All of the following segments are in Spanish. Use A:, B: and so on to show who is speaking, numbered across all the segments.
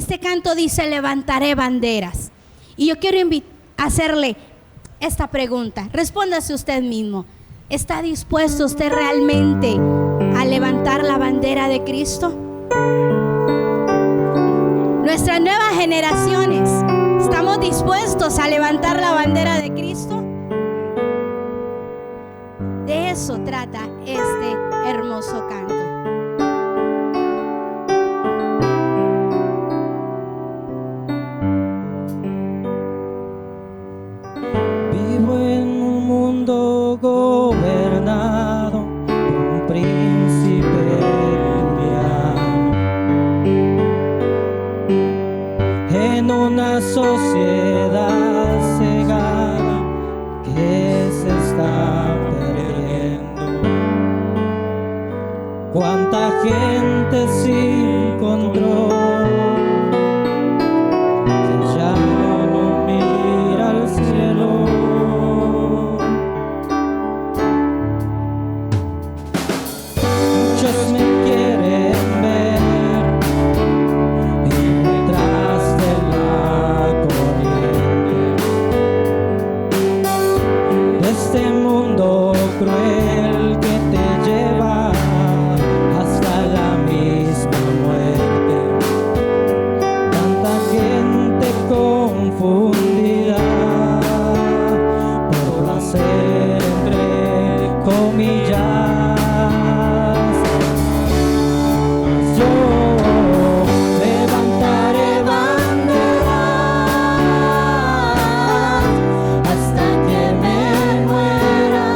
A: Este canto dice: levantaré banderas. Y yo quiero hacerle esta pregunta. Respóndase usted mismo. ¿Está dispuesto usted realmente a levantar la bandera de Cristo? Nuestras nuevas generaciones, ¿estamos dispuestos a levantar la bandera de Cristo? De eso trata este hermoso canto.
B: Vivo en un mundo gobernado por un príncipe liviano, en una sociedad cegada que se está perdiendo. Cuánta gente sin control que ya no mira al cielo. Muchos me quieren ver ir detrás de la corriente de este mundo cruel que te lleva hasta la misma muerte. Tanta gente confundida por placer entre comillas. Yo levantaré banderas hasta que me muera,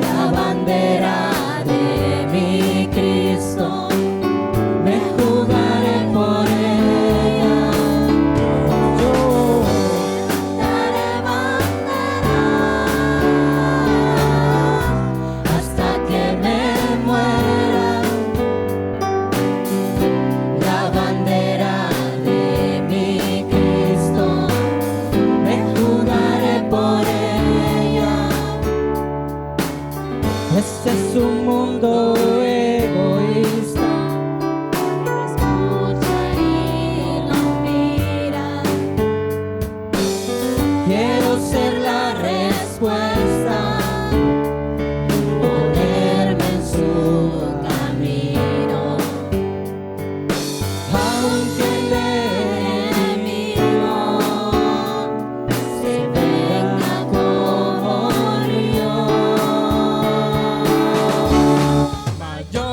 B: la bandera de mi Cristo, me jugaré por ella. Yo levantaré banderas hasta que me muera, la bandera de mi Cristo, me jugaré por ella. Este es un mundo egoísta, escucha y no mira. Quiero ser la respuesta, ponerme en su camino. Aunque el enemigo se venga como río, mas yo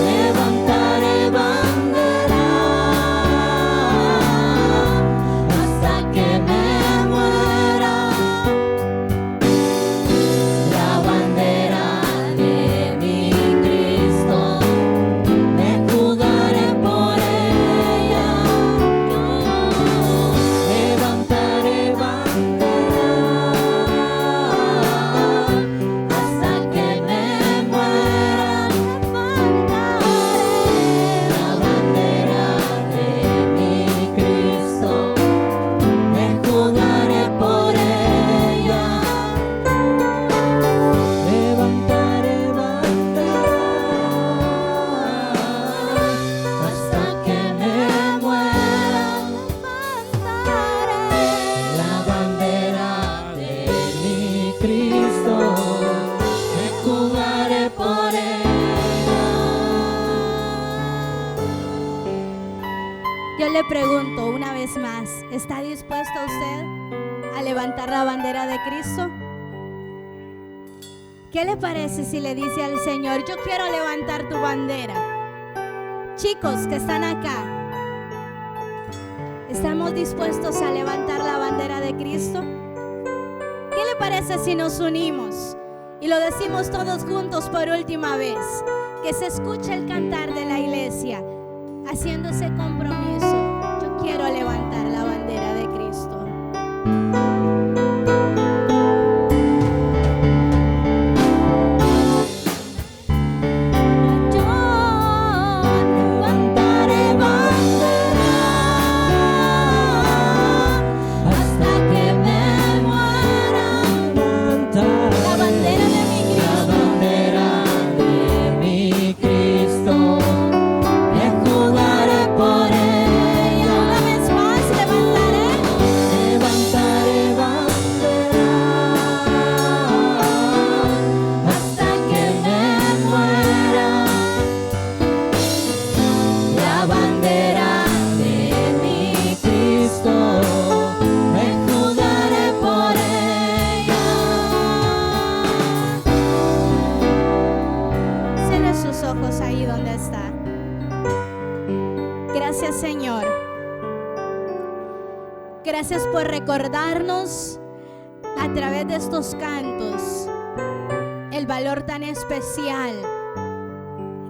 B: levantaré bandera hasta que me muera, la bandera de mi Cristo, me jugaré por ella. Levantaré bandera hasta que me muera, la bandera de mi Cristo, me jugaré por ella. Levantaré bandera hasta que me muera, la bandera de mi Cristo, me jugaré por ella.
A: Yo le pregunto una vez más: ¿está dispuesto usted a levantar la bandera de Cristo? ¿Qué le parece si le dice al Señor: yo quiero levantar tu bandera? Chicos que están acá, ¿estamos dispuestos a levantar la bandera de Cristo? ¿Qué le parece si nos unimos y lo decimos todos juntos por última vez? Que se escuche el cantar de la iglesia, haciendo ese compromiso: yo quiero levantar la bandera de Cristo.
B: Levantaré bandera hasta que me muera, la bandera de mi Cristo, me
A: Gracias por recordarnos a través de estos cantos el valor tan especial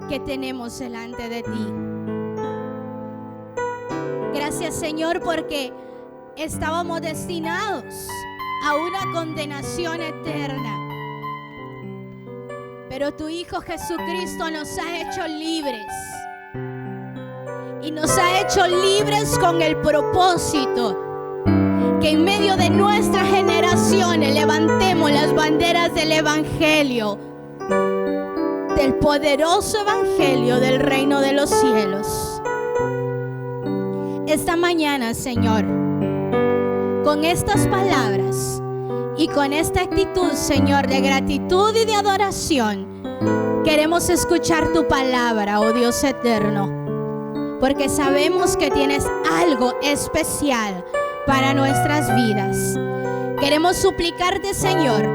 A: que tenemos delante de ti. Gracias, Señor, porque estábamos destinados a una condenación eterna, pero tu Hijo Jesucristo nos ha hecho libres, y nos ha hecho libres con el propósito que en medio de nuestras generaciones levantemos las banderas del Evangelio, del poderoso Evangelio del reino de los cielos. Esta mañana, Señor, con estas palabras y con esta actitud, Señor, de gratitud y de adoración, queremos escuchar tu palabra, oh Dios eterno, porque sabemos que tienes algo especial para nuestras vidas. Queremos suplicarte, Señor,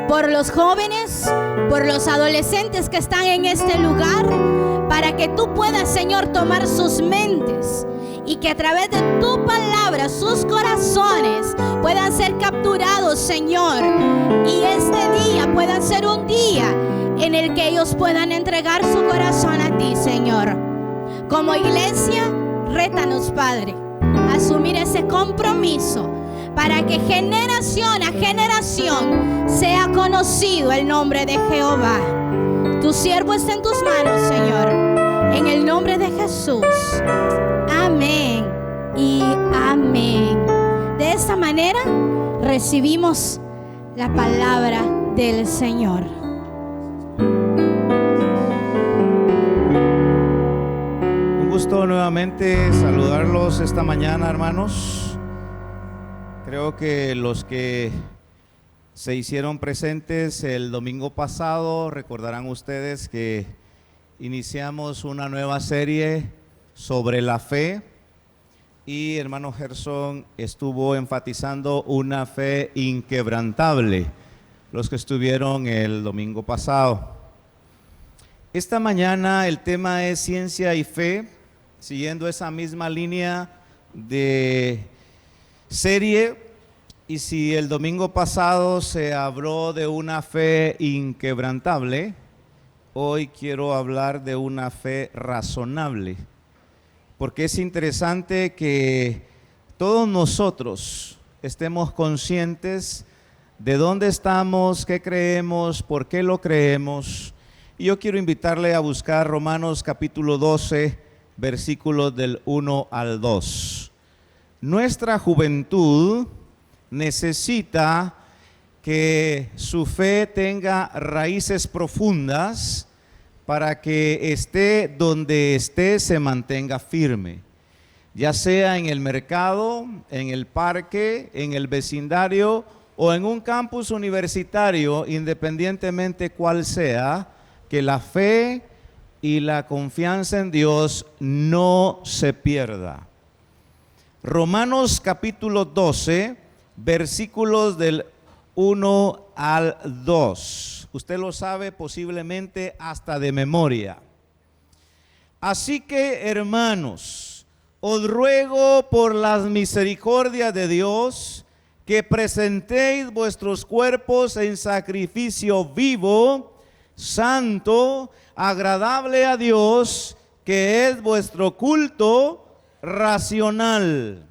A: por los jóvenes, por los adolescentes que están en este lugar, para que tú puedas, Señor, tomar sus mentes y que a través de tu palabra sus corazones puedan ser capturados, Señor, y este día pueda ser un día en el que ellos puedan entregar su corazón a ti, Señor. Como iglesia, rétanos, Padre, a asumir ese compromiso para que generación a generación sea conocido el nombre de Jehová. Tu siervo está en tus manos, Señor, en el nombre de Jesús. Amén y amén. De esta manera recibimos la palabra del Señor.
C: Un gusto nuevamente saludarlos esta mañana, hermanos. Creo que los que se hicieron presentes el domingo pasado recordarán ustedes que iniciamos una nueva serie sobre la fe, y hermano Gerson estuvo enfatizando una fe inquebrantable, los que estuvieron el domingo pasado. Esta mañana el tema es ciencia y fe, siguiendo esa misma línea de serie. Y si el domingo pasado se habló de una fe inquebrantable, hoy quiero hablar de una fe razonable, porque es interesante que todos nosotros estemos conscientes de dónde estamos, qué creemos, por qué lo creemos. Y yo quiero invitarle a buscar Romanos capítulo 12, versículos del 1 al 2. Nuestra juventud necesita que su fe tenga raíces profundas para que esté donde esté, se mantenga firme, ya sea en el mercado, en el parque, en el vecindario o en un campus universitario, independientemente cuál sea, que la fe y la confianza en Dios no se pierda. Romanos capítulo 12, versículos del 1 al 2. Usted lo sabe posiblemente hasta de memoria. Así que, hermanos, os ruego por las misericordias de Dios que presentéis vuestros cuerpos en sacrificio vivo, santo, agradable a Dios, que es vuestro culto racional.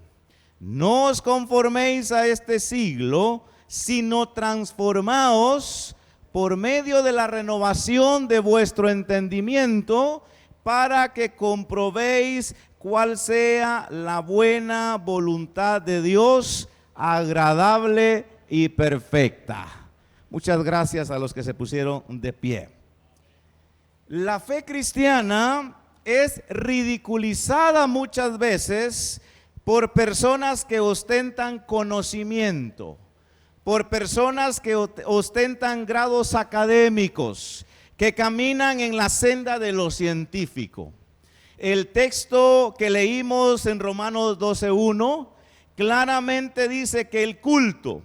C: No os conforméis a este siglo, sino transformaos por medio de la renovación de vuestro entendimiento, para que comprobéis cuál sea la buena voluntad de Dios, agradable y perfecta. Muchas gracias a los que se pusieron de pie. La fe cristiana es ridiculizada muchas veces por personas que ostentan conocimiento, por personas que ostentan grados académicos, que caminan en la senda de lo científico. El texto que leímos en Romanos 12:1 claramente dice que el culto,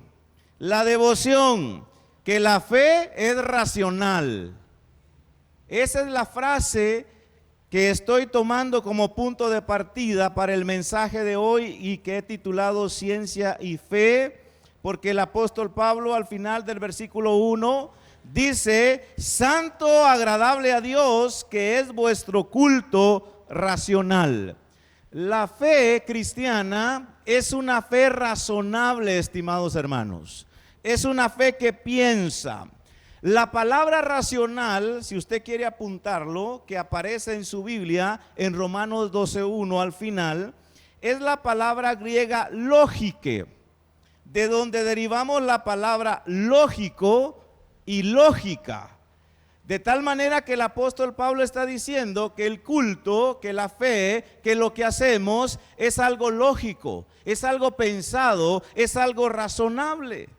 C: la devoción, que la fe es racional. Esa es la frase que estoy tomando como punto de partida para el mensaje de hoy y que he titulado Ciencia y Fe, porque el apóstol Pablo al final del versículo 1 dice: santo, agradable a Dios, que es vuestro culto racional. La fe cristiana es una fe razonable, estimados hermanos. Es una fe que piensa. La palabra racional, si usted quiere apuntarlo, que aparece en su Biblia en Romanos 12:1 al final, es la palabra griega lógique, de donde derivamos la palabra lógico y lógica. De tal manera que el apóstol Pablo está diciendo que el culto, que la fe, que lo que hacemos es algo lógico, es algo pensado, es algo razonable.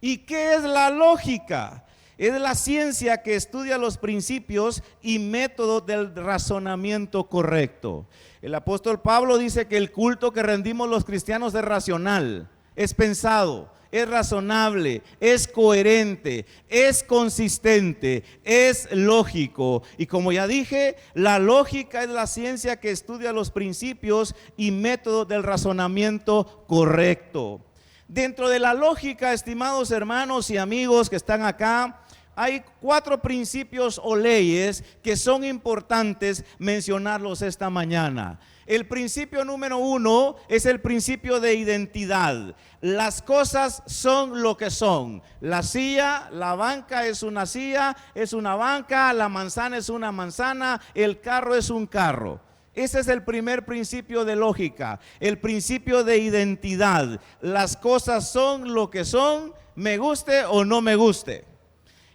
C: ¿Y qué es la lógica? Es la ciencia que estudia los principios y métodos del razonamiento correcto. El apóstol Pablo dice que el culto que rendimos los cristianos es racional, es pensado, es razonable, es coherente, es consistente, es lógico. Y como ya dije, la lógica es la ciencia que estudia los principios y métodos del razonamiento correcto. Dentro de la lógica, estimados hermanos y amigos que están acá, hay 4 principios o leyes que son importantes mencionarlos esta mañana. El principio número 1 es el principio de identidad. Las cosas son lo que son. La silla, la banca es una silla, es una banca, la manzana es una manzana, el carro es un carro. Ese es el primer principio de lógica, el principio de identidad. Las cosas son lo que son, me guste o no me guste.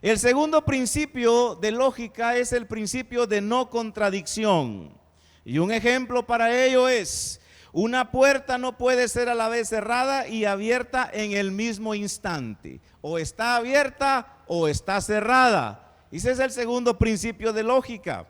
C: El segundo principio de lógica es el principio de no contradicción. Y un ejemplo para ello es: una puerta no puede ser a la vez cerrada y abierta en el mismo instante. O está abierta o está cerrada. Ese es el segundo principio de lógica.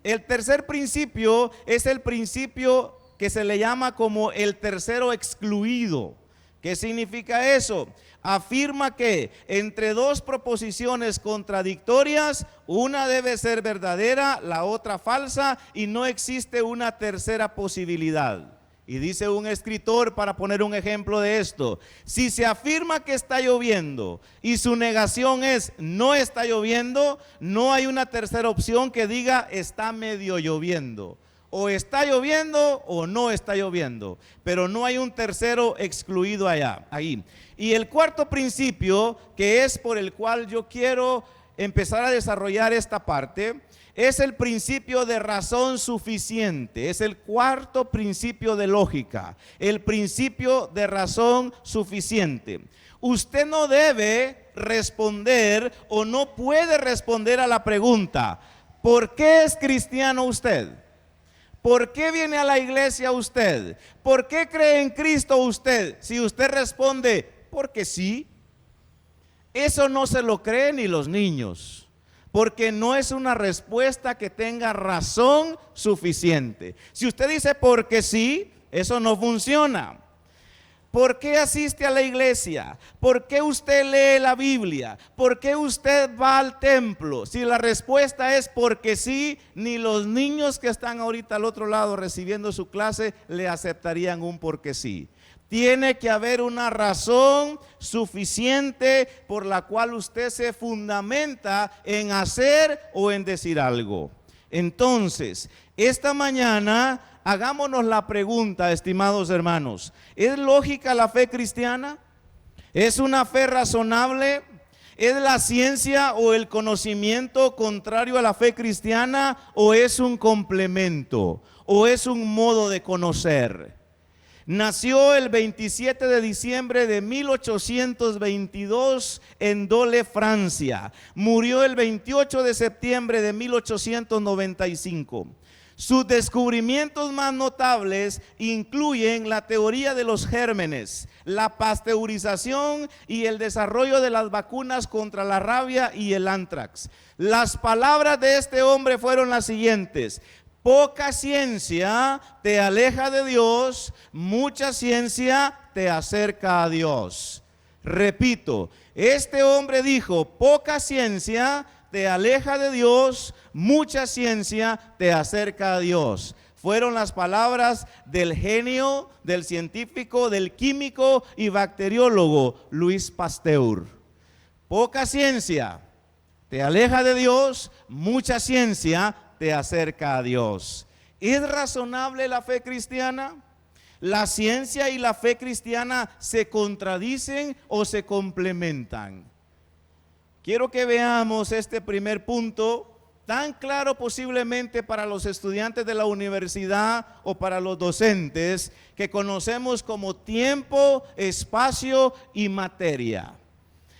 C: El tercer principio es el principio que se le llama como el tercero excluido. ¿Qué significa eso? Afirma que entre 2 proposiciones contradictorias, una debe ser verdadera, la otra falsa, y no existe una tercera posibilidad. Y dice un escritor, para poner un ejemplo de esto: si se afirma que está lloviendo y su negación es no está lloviendo, no hay una tercera opción que diga está medio lloviendo. O está lloviendo o no está lloviendo, pero no hay un tercero excluido ahí. Y el cuarto principio, que es por el cual yo quiero empezar a desarrollar esta parte, es el principio de razón suficiente. Es el cuarto principio de lógica, el principio de razón suficiente. Usted no debe responder o no puede responder a la pregunta: ¿por qué es cristiano usted? ¿Por qué viene a la iglesia usted? ¿Por qué cree en Cristo usted? Si usted responde, porque sí, eso no se lo creen ni los niños, porque no es una respuesta que tenga razón suficiente. Si usted dice porque sí, eso no funciona. ¿Por qué asiste a la iglesia? ¿Por qué usted lee la Biblia? ¿Por qué usted va al templo? Si la respuesta es porque sí, ni los niños que están ahorita al otro lado recibiendo su clase le aceptarían un porque sí. Tiene que haber una razón suficiente por la cual usted se fundamenta en hacer o en decir algo. Entonces, esta mañana hagámonos la pregunta, estimados hermanos: ¿es lógica la fe cristiana? ¿Es una fe razonable? ¿Es la ciencia o el conocimiento contrario a la fe cristiana? ¿O es un complemento? ¿O es un modo de conocer? Nació el 27 de diciembre de 1822 en Dole, Francia. Murió el 28 de septiembre de 1895. Sus descubrimientos más notables incluyen la teoría de los gérmenes, la pasteurización y el desarrollo de las vacunas contra la rabia y el antrax. Las palabras de este hombre fueron las siguientes: poca ciencia te aleja de Dios, mucha ciencia te acerca a Dios. Repito, este hombre dijo: poca ciencia te aleja de Dios, mucha ciencia te acerca a Dios. Fueron las palabras del genio, del científico, del químico y bacteriólogo Louis Pasteur. Poca ciencia te aleja de Dios, mucha ciencia te acerca a Dios. ¿Es razonable la fe cristiana? ¿La ciencia y la fe cristiana se contradicen o se complementan? Quiero que veamos este primer punto, tan claro posiblemente para los estudiantes de la universidad o para los docentes, que conocemos como tiempo, espacio y materia.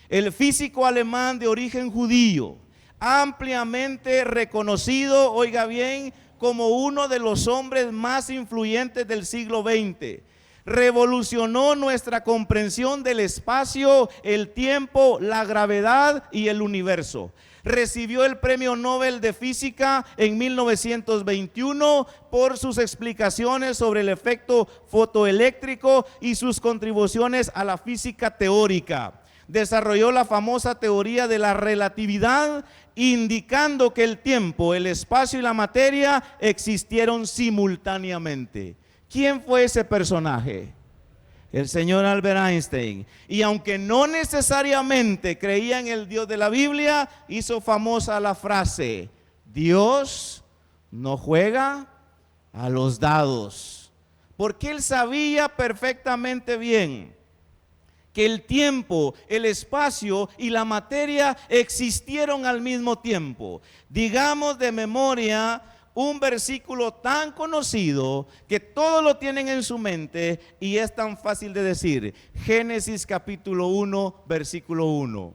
C: El físico alemán de origen judío, ampliamente reconocido, oiga bien, como uno de los hombres más influyentes del siglo XX, revolucionó nuestra comprensión del espacio, el tiempo, la gravedad y el universo. Recibió el Premio Nobel de Física en 1921 por sus explicaciones sobre el efecto fotoeléctrico y sus contribuciones a la física teórica. Desarrolló la famosa teoría de la relatividad, indicando que el tiempo, el espacio y la materia existieron simultáneamente. ¿Quién fue ese personaje? El señor Albert Einstein. Y aunque no necesariamente creía en el Dios de la Biblia, hizo famosa la frase: Dios no juega a los dados. Porque él sabía perfectamente bien que el tiempo, el espacio y la materia existieron al mismo tiempo. Digamos de memoria un versículo tan conocido que todos lo tienen en su mente y es tan fácil de decir. Génesis capítulo 1, versículo 1.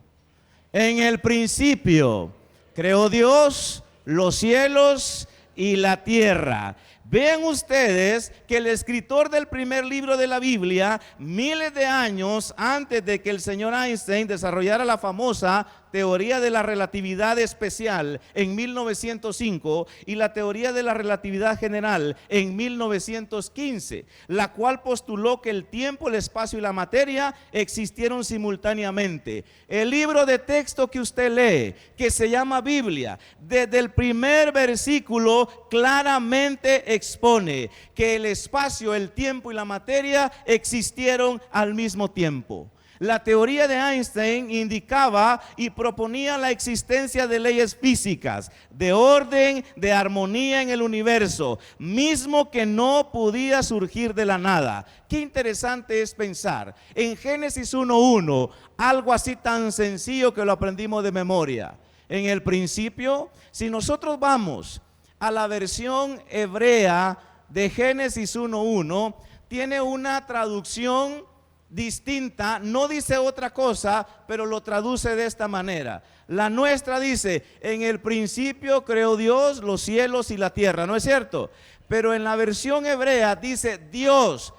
C: En el principio creó Dios los cielos y la tierra. Vean ustedes que el escritor del primer libro de la Biblia, miles de años antes de que el señor Einstein desarrollara la famosa teoría de la relatividad especial en 1905 y la teoría de la relatividad general en 1915, la cual postuló que el tiempo, el espacio y la materia existieron simultáneamente. El libro de texto que usted lee, que se llama Biblia, desde el primer versículo claramente expone que el espacio, el tiempo y la materia existieron al mismo tiempo. La teoría de Einstein indicaba y proponía la existencia de leyes físicas, de orden, de armonía en el universo, mismo que no podía surgir de la nada. Qué interesante es pensar en Génesis 1:1, algo así tan sencillo que lo aprendimos de memoria. En el principio, si nosotros vamos a la versión hebrea de Génesis 1:1, tiene una traducción distinta, no dice otra cosa, pero lo traduce de esta manera. La nuestra dice: en el principio creó Dios los cielos y la tierra, ¿no es cierto? Pero en la versión hebrea dice Dios,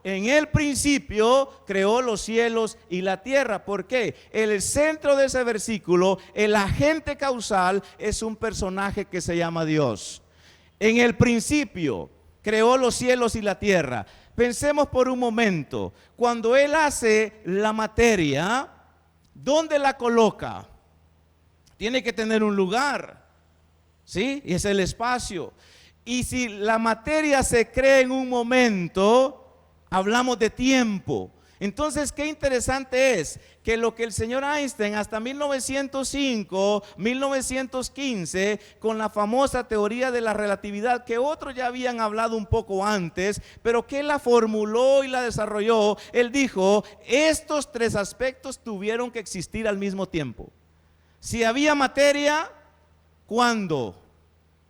C: en el principio creó los cielos y la tierra. ¿Por qué? El centro de ese versículo, el agente causal, es un personaje que se llama Dios. En el principio creó los cielos y la tierra. Pensemos por un momento, cuando Él hace la materia, ¿dónde la coloca? Tiene que tener un lugar, ¿sí? Y es el espacio. Y si la materia se crea en un momento, hablamos de tiempo. Entonces, qué interesante es que lo que el señor Einstein hasta 1905, 1915, con la famosa teoría de la relatividad, que otros ya habían hablado un poco antes, pero que él la formuló y la desarrolló, él dijo: estos tres aspectos tuvieron que existir al mismo tiempo. Si había materia, ¿cuándo?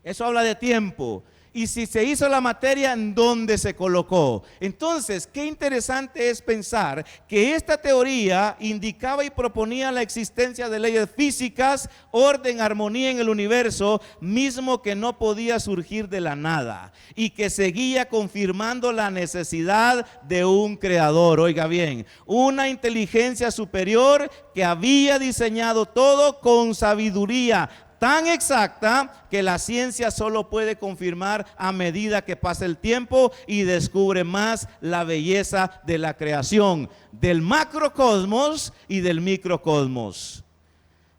C: Eso habla de tiempo. Y si se hizo la materia, ¿en dónde se colocó? Entonces, qué interesante es pensar que esta teoría indicaba y proponía la existencia de leyes físicas, orden, armonía en el universo, mismo que no podía surgir de la nada, y que seguía confirmando la necesidad de un creador. Oiga bien, una inteligencia superior que había diseñado todo con sabiduría tan exacta que la ciencia solo puede confirmar a medida que pasa el tiempo y descubre más la belleza de la creación, del macrocosmos y del microcosmos.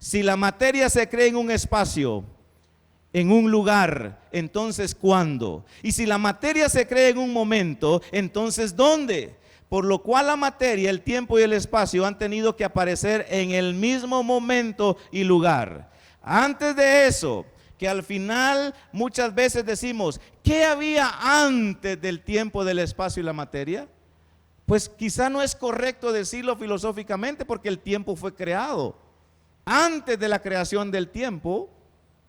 C: Si la materia se crea en un espacio, en un lugar, entonces ¿cuándo? Y si la materia se crea en un momento, entonces ¿dónde? Por lo cual la materia, el tiempo y el espacio han tenido que aparecer en el mismo momento y lugar. Antes de eso, que al final muchas veces decimos, ¿qué había antes del tiempo, del espacio y la materia? Pues quizá no es correcto decirlo filosóficamente porque el tiempo fue creado. Antes de la creación del tiempo,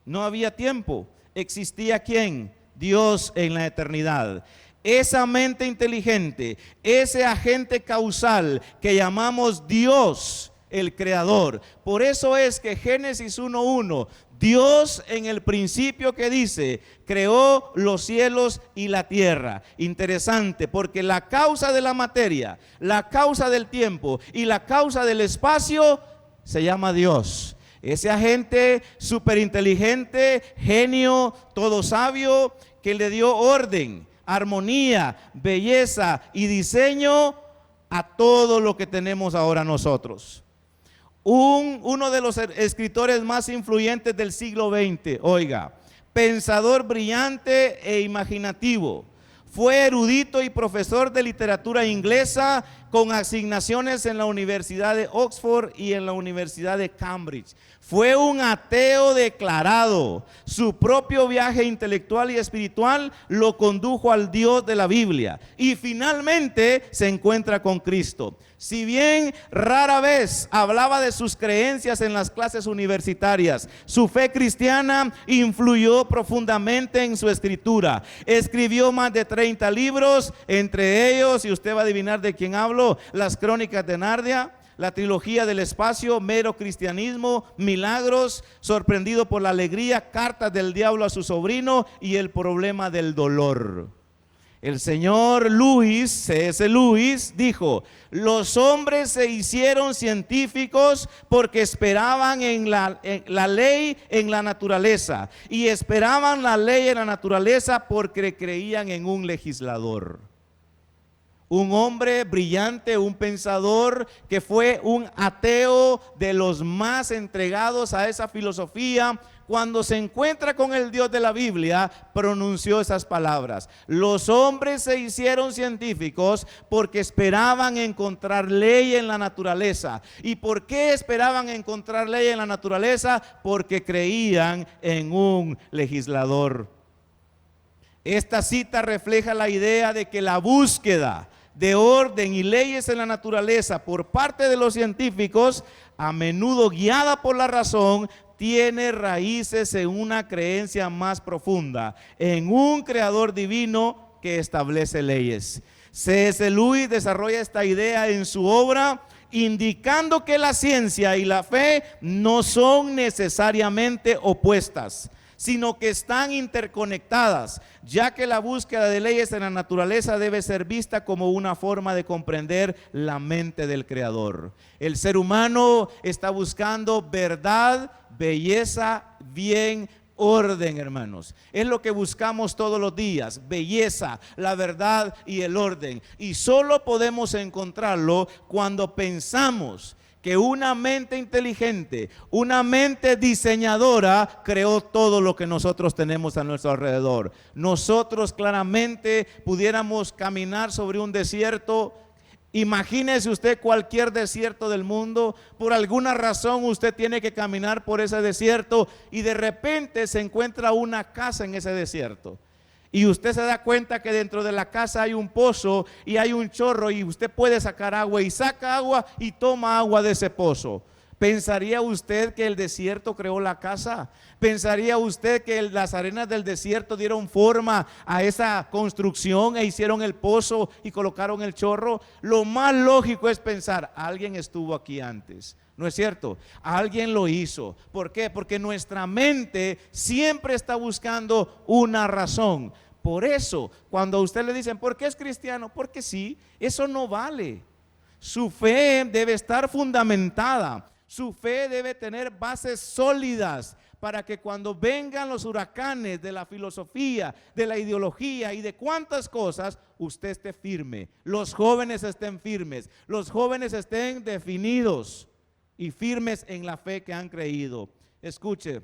C: no había tiempo. ¿Existía quién? Dios en la eternidad. Esa mente inteligente, ese agente causal que llamamos Dios, el creador. Por eso es que Génesis 1:1, Dios en el principio, que dice, creó los cielos y la tierra. Interesante, porque la causa de la materia, la causa del tiempo y la causa del espacio se llama Dios. Ese agente superinteligente, genio, todo sabio, que le dio orden, armonía, belleza y diseño a todo lo que tenemos ahora nosotros. Uno de los escritores más influyentes del siglo XX, oiga, pensador brillante e imaginativo, fue erudito y profesor de literatura inglesa con asignaciones en la Universidad de Oxford y en la Universidad de Cambridge. Fue un ateo declarado. Su propio viaje intelectual y espiritual lo condujo al Dios de la Biblia y finalmente se encuentra con Cristo. Si bien rara vez hablaba de sus creencias en las clases universitarias, su fe cristiana influyó profundamente en su escritura. Escribió más de 30 libros, entre ellos, y usted va a adivinar de quién hablo, las Crónicas de Narnia, la trilogía del espacio, Mero Cristianismo, Milagros, Sorprendido por la alegría, Cartas del diablo a su sobrino y El problema del dolor. El señor Lewis, C.S. Lewis, dijo: los hombres se hicieron científicos porque esperaban en la ley en la naturaleza, y esperaban la ley en la naturaleza porque creían en un legislador. Un hombre brillante, un pensador que fue un ateo de los más entregados a esa filosofía. Cuando se encuentra con el Dios de la Biblia, pronunció esas palabras: los hombres se hicieron científicos porque esperaban encontrar ley en la naturaleza. ¿Y por qué esperaban encontrar ley en la naturaleza? Porque creían en un legislador. Esta cita refleja la idea de que la búsqueda de orden y leyes en la naturaleza por parte de los científicos, a menudo guiada por la razón, tiene raíces en una creencia más profunda, en un creador divino que establece leyes. C.S. Lewis desarrolla esta idea en su obra, indicando que la ciencia y la fe no son necesariamente opuestas, sino que están interconectadas, ya que la búsqueda de leyes en la naturaleza debe ser vista como una forma de comprender la mente del Creador. El ser humano está buscando verdad, belleza, bien, orden, hermanos. Es lo que buscamos todos los días: belleza, la verdad y el orden. Y solo podemos encontrarlo cuando pensamos que una mente inteligente, una mente diseñadora creó todo lo que nosotros tenemos a nuestro alrededor. Nosotros claramente pudiéramos caminar sobre un desierto. Imagínese usted cualquier desierto del mundo. Por alguna razón usted tiene que caminar por ese desierto y de repente se encuentra una casa en ese desierto. Y usted se da cuenta que dentro de la casa hay un pozo y hay un chorro y usted puede sacar agua, y saca agua y toma agua de ese pozo. ¿Pensaría usted que el desierto creó la casa? ¿Pensaría usted que las arenas del desierto dieron forma a esa construcción e hicieron el pozo y colocaron el chorro? Lo más lógico es pensar: alguien estuvo aquí antes. ¿No es cierto? Alguien lo hizo. ¿Por qué? Porque nuestra mente siempre está buscando una razón. Por eso, cuando a usted le dicen: ¿por qué es cristiano? Porque sí. Eso no vale. Su fe debe estar fundamentada. Su fe debe tener bases sólidas para que cuando vengan los huracanes de la filosofía, de la ideología y de cuantas cosas, usted esté firme. Los jóvenes estén firmes. Los jóvenes estén definidos. y firmes en la fe que han creído. Escuche,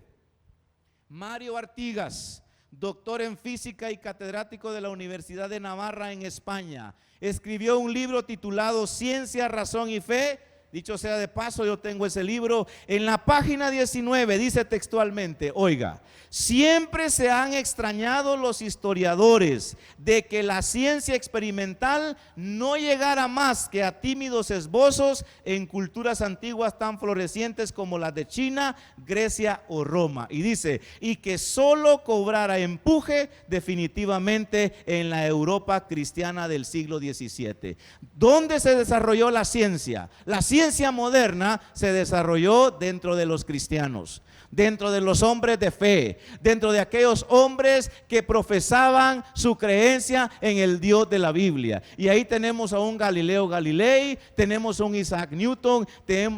C: Mario Artigas, doctor en física y catedrático de la Universidad de Navarra en España, escribió un libro titulado Ciencia, Razón y Fe. Dicho sea de paso, yo tengo ese libro. En la página 19 dice textualmente, oiga, siempre se han extrañado los historiadores de que la ciencia experimental no llegara más que a tímidos esbozos en culturas antiguas tan florecientes como las de China, Grecia o Roma. Y dice, y que solo cobrara empuje definitivamente en la Europa cristiana del siglo XVII. ¿Dónde se desarrolló la ciencia? La ciencia moderna se desarrolló dentro de los cristianos, dentro de los hombres de fe, dentro de aquellos hombres que profesaban su creencia en el Dios de la Biblia. Y ahí tenemos a un Galileo Galilei, tenemos a un Isaac Newton,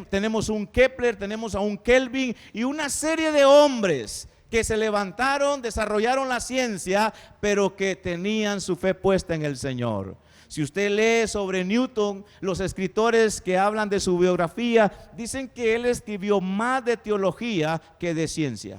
C: tenemos un Kepler, tenemos a un Kelvin y una serie de hombres que se levantaron, desarrollaron la ciencia, pero que tenían su fe puesta en el Señor. Si usted lee sobre Newton, los escritores que hablan de su biografía dicen que él escribió más de teología que de ciencia,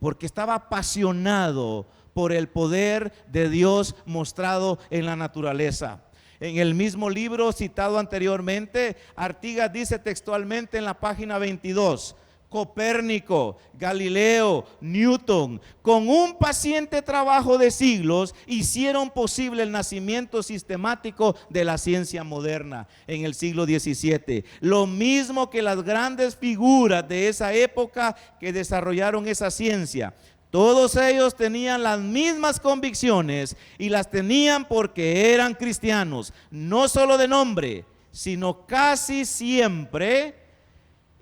C: porque estaba apasionado por el poder de Dios mostrado en la naturaleza. En el mismo libro citado anteriormente, Artigas dice textualmente en la página 22, Copérnico, Galileo, Newton, con un paciente trabajo de siglos, hicieron posible el nacimiento sistemático de la ciencia moderna en el siglo XVII. Lo mismo que las grandes figuras de esa época que desarrollaron esa ciencia. Todos ellos tenían las mismas convicciones y las tenían porque eran cristianos, no solo de nombre, sino casi siempre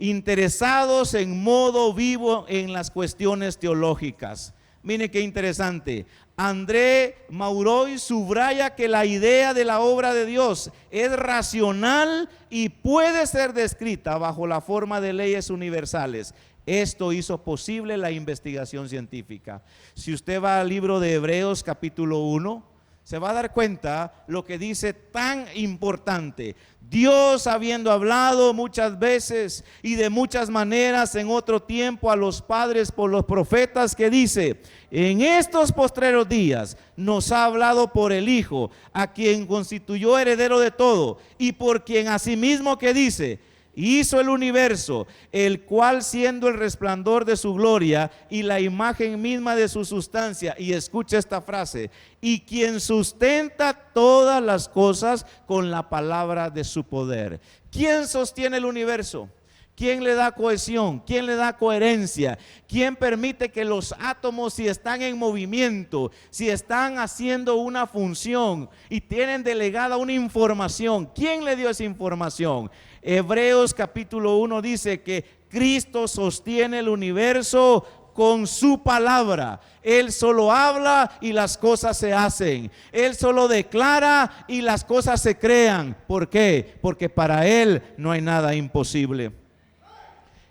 C: interesados en modo vivo en las cuestiones teológicas. Mire qué interesante. André Mauroy subraya que la idea de la obra de Dios es racional y puede ser descrita bajo la forma de leyes universales. Esto hizo posible la investigación científica. Si usted va al libro de Hebreos capítulo 1, se va a dar cuenta lo que dice tan importante. Dios, habiendo hablado muchas veces y de muchas maneras en otro tiempo a los padres por los profetas, que dice, en estos postreros días nos ha hablado por el Hijo, a quien constituyó heredero de todo, y por quien asimismo, que dice, hizo el universo, el cual siendo el resplandor de su gloria y la imagen misma de su sustancia, y escucha esta frase, y quien sustenta todas las cosas con la palabra de su poder. ¿Quién sostiene el universo? ¿Quién le da cohesión? ¿Quién le da coherencia? ¿Quién permite que los átomos, si están en movimiento, si están haciendo una función y tienen delegada una información, quién le dio esa información? Hebreos capítulo 1 dice que Cristo sostiene el universo con su palabra. Él solo habla y las cosas se hacen. Él solo declara y las cosas se crean. ¿Por qué? Porque para Él no hay nada imposible.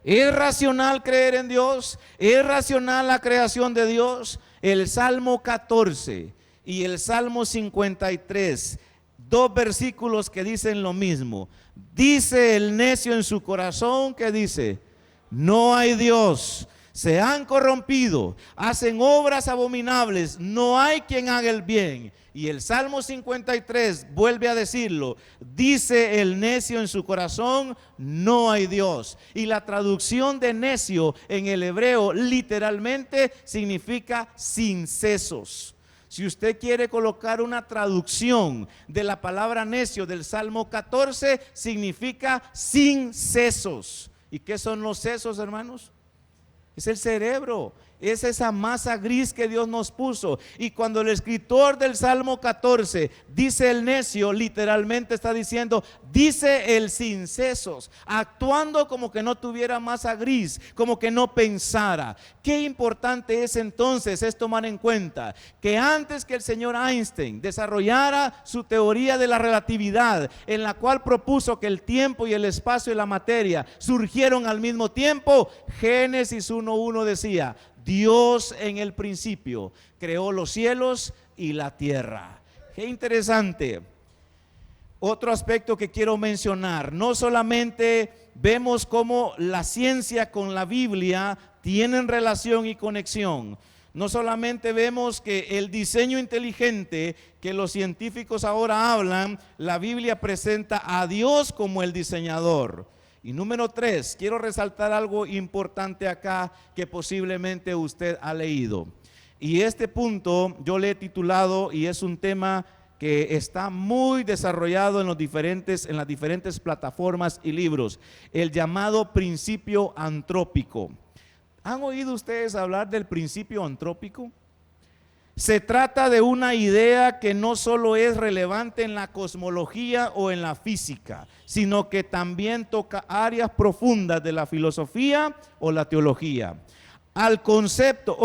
C: ¿Es racional creer en Dios? ¿Es racional la creación de Dios? El Salmo 14 y el Salmo 53, dos versículos que dicen lo mismo. Dice el necio en su corazón, que dice, no hay Dios, se han corrompido, hacen obras abominables, no hay quien haga el bien. Y el Salmo 53 vuelve a decirlo, dice el necio en su corazón, no hay Dios. Y la traducción de necio en el hebreo literalmente significa sin cesos. Si usted quiere colocar una traducción de la palabra necio del Salmo 14, significa sin cesos. ¿Y qué son los cesos, hermanos? Es el cerebro, es esa masa gris que Dios nos puso. Y cuando el escritor del Salmo 14 dice el necio, literalmente está diciendo, dice el sin cesos, actuando como que no tuviera masa gris, como que no pensara. Qué importante es entonces es tomar en cuenta que antes que el señor Einstein desarrollara su teoría de la relatividad, en la cual propuso que el tiempo y el espacio y la materia surgieron al mismo tiempo, Génesis 1:1 decía, Dios en el principio creó los cielos y la tierra. Qué interesante. Otro aspecto que quiero mencionar, no solamente vemos cómo la ciencia con la Biblia tienen relación y conexión, no solamente vemos que el diseño inteligente que los científicos ahora hablan, la Biblia presenta a Dios como el diseñador. Y número 3, quiero resaltar algo importante acá que posiblemente usted ha leído. Y este punto yo le he titulado, y es un tema que está muy desarrollado en las diferentes plataformas y libros, el llamado principio antrópico. ¿Han oído ustedes hablar del principio antrópico? Se trata de una idea que no solo es relevante en la cosmología o en la física, sino que también toca áreas profundas de la filosofía o la teología. Al concepto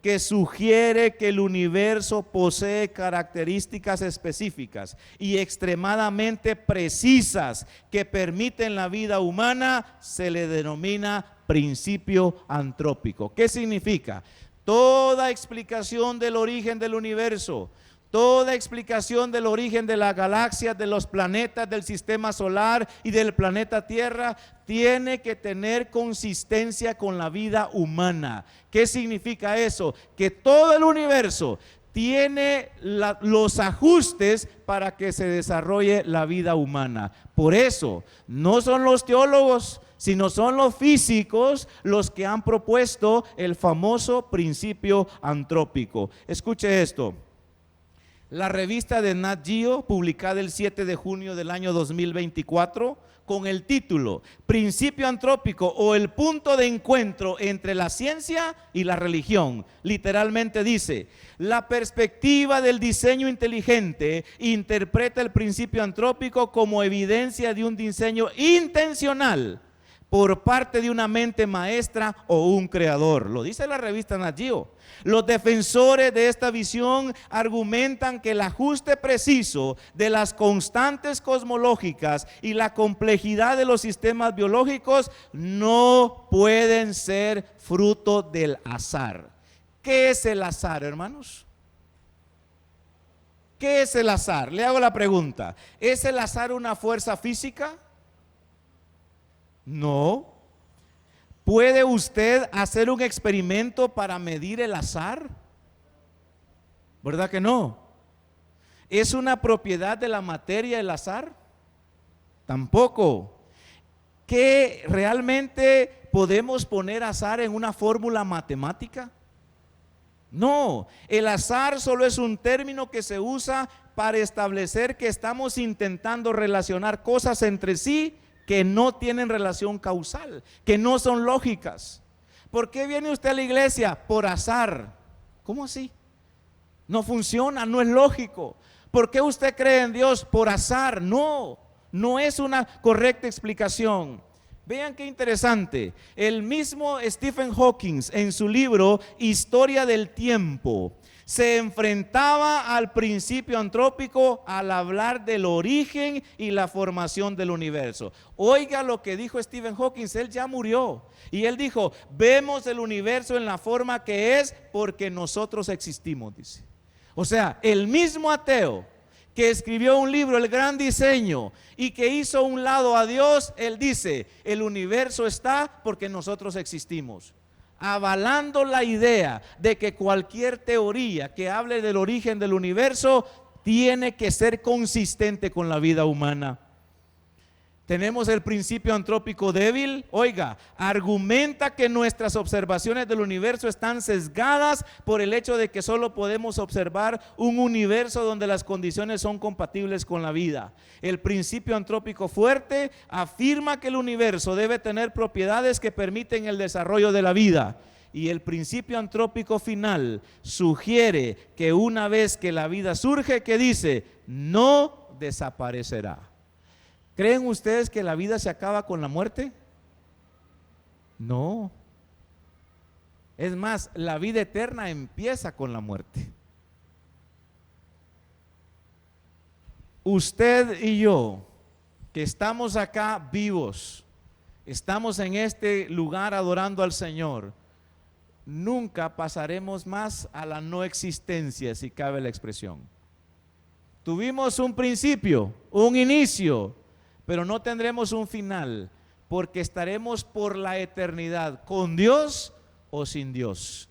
C: que sugiere que el universo posee características específicas y extremadamente precisas que permiten la vida humana, se le denomina principio antrópico. ¿Qué significa? Toda explicación del origen del universo, toda explicación del origen de las galaxias, de los planetas, del sistema solar y del planeta Tierra tiene que tener consistencia con la vida humana. ¿Qué significa eso? Que todo el universo tiene los ajustes para que se desarrolle la vida humana. Por eso, no son los teólogos, sino son los físicos los que han propuesto el famoso principio antrópico. Escuche esto. La revista de Nat Geo, publicada el 7 de junio del año 2024, con el título Principio antrópico o el punto de encuentro entre la ciencia y la religión, literalmente dice: la perspectiva del diseño inteligente interpreta el principio antrópico como evidencia de un diseño intencional por parte de una mente maestra o un creador. Lo dice la revista Nat Geo. Los defensores de esta visión argumentan que el ajuste preciso de las constantes cosmológicas y la complejidad de los sistemas biológicos no pueden ser fruto del azar. ¿Qué es el azar, hermanos? ¿Qué es el azar? Le hago la pregunta. ¿Es el azar una fuerza física? No. ¿Puede usted hacer un experimento para medir el azar? ¿Verdad que no? ¿Es una propiedad de la materia el azar? Tampoco. ¿Qué realmente podemos poner azar en una fórmula matemática? No, el azar solo es un término que se usa para establecer que estamos intentando relacionar cosas entre sí que no tienen relación causal, que no son lógicas. ¿Por qué viene usted a la iglesia? Por azar. ¿Cómo así? No funciona, no es lógico. ¿Por qué usted cree en Dios? Por azar. No, no es una correcta explicación. Vean qué interesante. El mismo Stephen Hawking, en su libro Historia del Tiempo, se enfrentaba al principio antrópico al hablar del origen y la formación del universo. Oiga lo que dijo Stephen Hawking, él ya murió. Y él dijo: vemos el universo en la forma que es porque nosotros existimos, dice. O sea, el mismo ateo que escribió un libro, El Gran Diseño, y que hizo a un lado a Dios, él dice: el universo está porque nosotros existimos, avalando la idea de que cualquier teoría que hable del origen del universo tiene que ser consistente con la vida humana. Tenemos el principio antrópico débil. Oiga, argumenta que nuestras observaciones del universo están sesgadas por el hecho de que solo podemos observar un universo donde las condiciones son compatibles con la vida. El principio antrópico fuerte afirma que el universo debe tener propiedades que permiten el desarrollo de la vida. Y el principio antrópico final sugiere que una vez que la vida surge, que dice, no desaparecerá. ¿Creen ustedes que la vida se acaba con la muerte? No. Es más, la vida eterna empieza con la muerte. Usted y yo, que estamos acá vivos, estamos en este lugar adorando al Señor, nunca pasaremos más a la no existencia, si cabe la expresión. Tuvimos un principio, un inicio, pero no tendremos un final, porque estaremos por la eternidad, con Dios o sin Dios.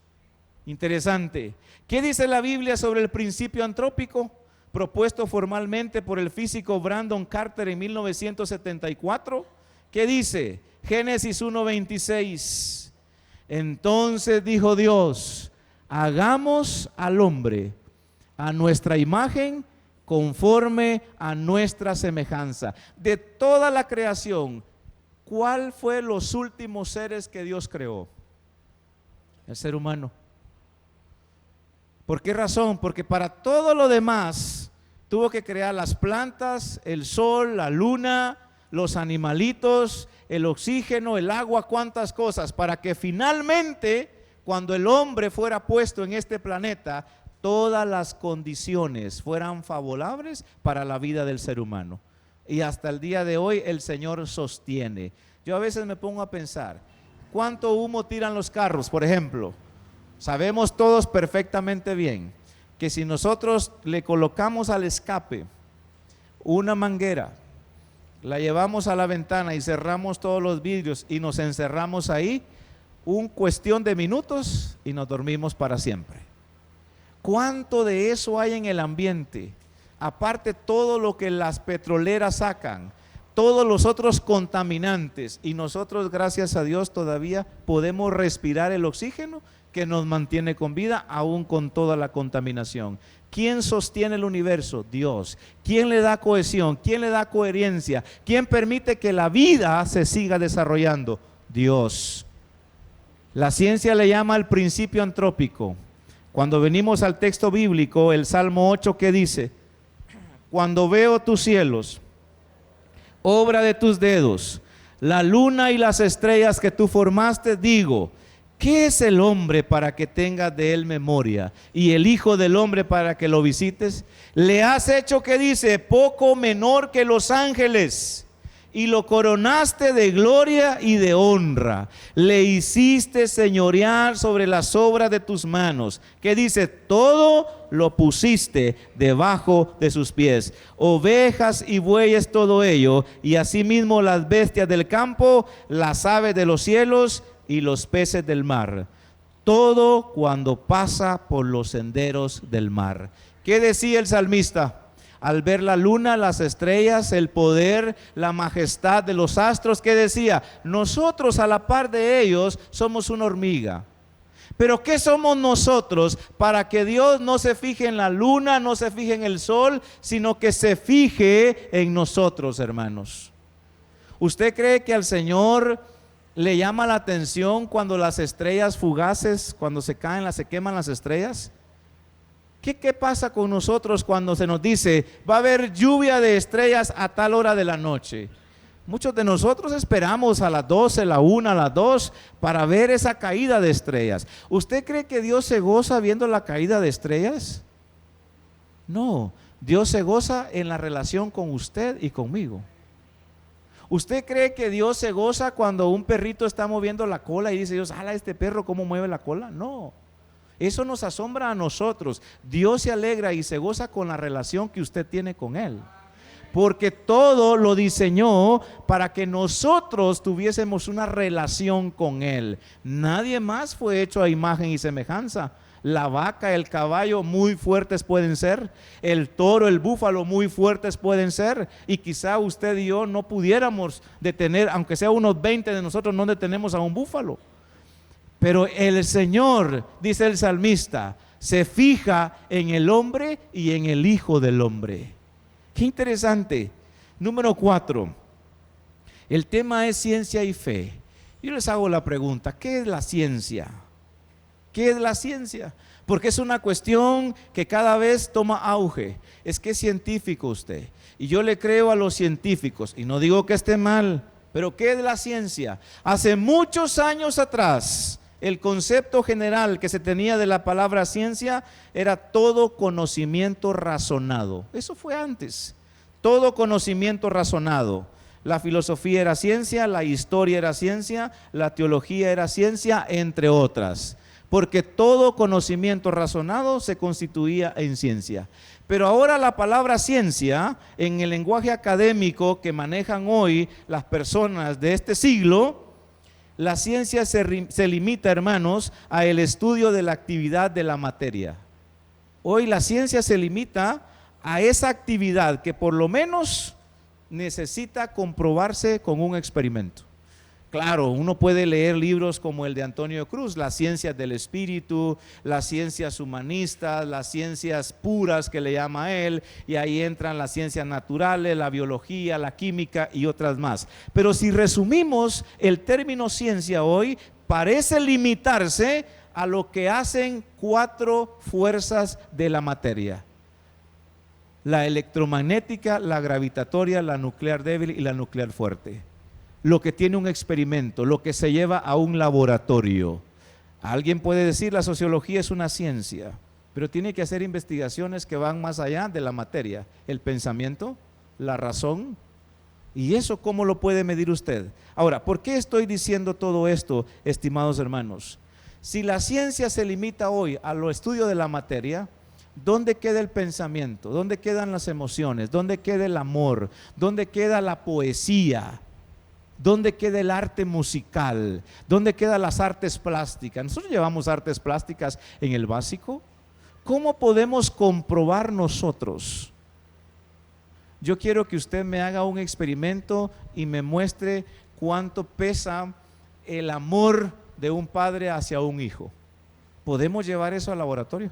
C: Interesante. ¿Qué dice la Biblia sobre el principio antrópico, propuesto formalmente por el físico Brandon Carter en 1974? ¿Qué dice? Génesis 1:26. Entonces dijo Dios: hagamos al hombre a nuestra imagen, conforme a nuestra semejanza. De toda la creación, ¿cuál fue los últimos seres que Dios creó? El ser humano. ¿Por qué razón? Porque para todo lo demás tuvo que crear las plantas, el sol, la luna, los animalitos, el oxígeno, el agua, cuántas cosas, para que finalmente, cuando el hombre fuera puesto en este planeta, todas las condiciones fueran favorables para la vida del ser humano. Y hasta el día de hoy el Señor sostiene. Yo a veces me pongo a pensar, ¿cuánto humo tiran los carros? Por ejemplo, sabemos todos perfectamente bien que si nosotros le colocamos al escape una manguera, la llevamos a la ventana y cerramos todos los vidrios y nos encerramos ahí, cuestión de minutos y nos dormimos para siempre. ¿Cuánto de eso hay en el ambiente? Aparte todo lo que las petroleras sacan, todos los otros contaminantes, y nosotros, gracias a Dios, todavía podemos respirar el oxígeno que nos mantiene con vida, aún con toda la contaminación. ¿Quién sostiene el universo? Dios. ¿Quién le da cohesión? ¿Quién le da coherencia? ¿Quién permite que la vida se siga desarrollando? Dios. La ciencia le llama el principio antrópico. Cuando venimos al texto bíblico, el Salmo 8, ¿qué dice? Cuando veo tus cielos, obra de tus dedos, la luna y las estrellas que tú formaste, digo, ¿qué es el hombre para que tengas de él memoria? Y el hijo del hombre para que lo visites. Le has hecho, ¿qué dice? Poco menor que los ángeles, y lo coronaste de gloria y de honra. Le hiciste señorear sobre las obras de tus manos. ¿Qué dice? Todo lo pusiste debajo de sus pies. Ovejas y bueyes, todo ello, y asimismo las bestias del campo, las aves de los cielos y los peces del mar. Todo cuando pasa por los senderos del mar. ¿Qué decía el salmista? Al ver la luna, las estrellas, el poder, la majestad de los astros, ¿qué decía? Nosotros a la par de ellos somos una hormiga. Pero ¿qué somos nosotros para que Dios no se fije en la luna, no se fije en el sol, sino que se fije en nosotros, hermanos? ¿Usted cree que al Señor le llama la atención cuando las estrellas fugaces, cuando se caen, se queman las estrellas? ¿Qué pasa con nosotros cuando se nos dice va a haber lluvia de estrellas a tal hora de la noche? Muchos de nosotros esperamos a las 12, la 1, a las 2 para ver esa caída de estrellas. ¿Usted cree que Dios se goza viendo la caída de estrellas? No, Dios se goza en la relación con usted y conmigo. ¿Usted cree que Dios se goza cuando un perrito está moviendo la cola y dice Dios, ¡hala este perro cómo mueve la cola! No. Eso nos asombra a nosotros. Dios se alegra y se goza con la relación que usted tiene con Él. Porque todo lo diseñó para que nosotros tuviésemos una relación con Él. Nadie más fue hecho a imagen y semejanza. La vaca, el caballo muy fuertes pueden ser. El toro, el búfalo muy fuertes pueden ser. Y quizá usted y yo no pudiéramos detener, aunque sea unos 20 de nosotros, no detenemos a un búfalo. Pero el Señor, dice el salmista, se fija en el hombre y en el Hijo del Hombre. Qué interesante. Número 4. El tema es ciencia y fe. Yo les hago la pregunta, ¿qué es la ciencia? ¿Qué es la ciencia? Porque es una cuestión que cada vez toma auge. Es que es científico usted. Y yo le creo a los científicos. Y no digo que esté mal, pero ¿qué es la ciencia? Hace muchos años atrás, el concepto general que se tenía de la palabra ciencia era todo conocimiento razonado. Eso fue antes. Todo conocimiento razonado. La filosofía era ciencia, la historia era ciencia, la teología era ciencia, entre otras. Porque todo conocimiento razonado se constituía en ciencia. Pero ahora la palabra ciencia, en el lenguaje académico que manejan hoy las personas de este siglo, la ciencia se limita, hermanos, a el estudio de la actividad de la materia. Hoy la ciencia se limita a esa actividad que por lo menos necesita comprobarse con un experimento. Claro, uno puede leer libros como el de Antonio Cruz, las ciencias del espíritu, las ciencias humanistas, las ciencias puras que le llama él, y ahí entran las ciencias naturales, la biología, la química y otras más. Pero si resumimos el término ciencia hoy, parece limitarse a lo que hacen 4 fuerzas de la materia: la electromagnética, la gravitatoria, la nuclear débil y la nuclear fuerte. Lo que tiene un experimento, lo que se lleva a un laboratorio. Alguien puede decir la sociología es una ciencia, pero tiene que hacer investigaciones que van más allá de la materia, el pensamiento, la razón. ¿Y eso cómo lo puede medir usted? Ahora, ¿por qué estoy diciendo todo esto, estimados hermanos? Si la ciencia se limita hoy a lo estudio de la materia, ¿dónde queda el pensamiento? ¿Dónde quedan las emociones? ¿Dónde queda el amor? ¿Dónde queda la poesía? ¿Dónde queda el arte musical? ¿Dónde quedan las artes plásticas? Nosotros llevamos artes plásticas en el básico. ¿Cómo podemos comprobar nosotros? Yo quiero que usted me haga un experimento y me muestre cuánto pesa el amor de un padre hacia un hijo. ¿Podemos llevar eso al laboratorio?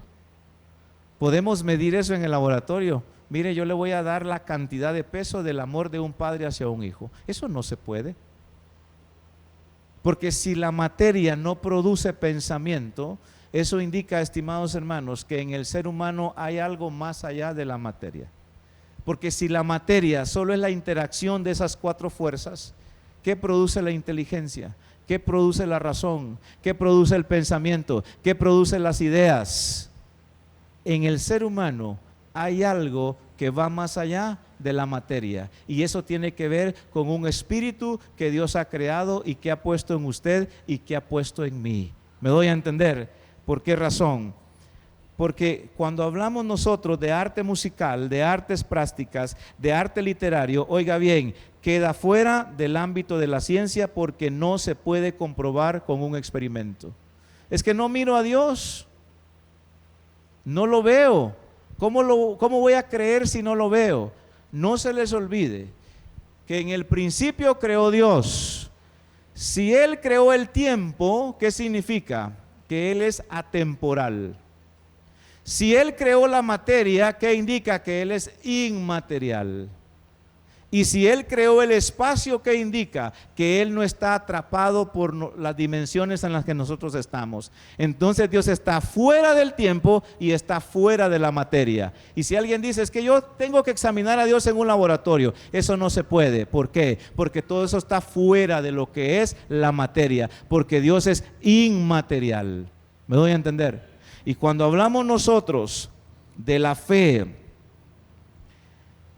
C: ¿Podemos medir eso en el laboratorio? Mire, yo le voy a dar la cantidad de peso del amor de un padre hacia un hijo. Eso no se puede. Porque si la materia no produce pensamiento, eso indica, estimados hermanos, que en el ser humano hay algo más allá de la materia. Porque si la materia solo es la interacción de esas 4 fuerzas, ¿qué produce la inteligencia? ¿Qué produce la razón? ¿Qué produce el pensamiento? ¿Qué produce las ideas? En el ser humano hay algo que va más allá de la materia, y eso tiene que ver con un espíritu que Dios ha creado y que ha puesto en usted y que ha puesto en mí. ¿Me doy a entender? ¿Por qué razón? Porque cuando hablamos nosotros de arte musical, de artes plásticas, de arte literario, oiga bien, queda fuera del ámbito de la ciencia porque no se puede comprobar con un experimento. Es que no miro a Dios, no lo veo. ¿Cómo voy a creer si no lo veo? No se les olvide que en el principio creó Dios. Si Él creó el tiempo, ¿qué significa? Que Él es atemporal. Si Él creó la materia, ¿qué indica? Que Él es inmaterial. Y si Él creó el espacio, ¿qué indica? Que Él no está atrapado por las dimensiones en las que nosotros estamos. Entonces Dios está fuera del tiempo y está fuera de la materia. Y si alguien dice, es que yo tengo que examinar a Dios en un laboratorio, eso no se puede. ¿Por qué? Porque todo eso está fuera de lo que es la materia, porque Dios es inmaterial. ¿Me doy a entender? Y cuando hablamos nosotros de la fe,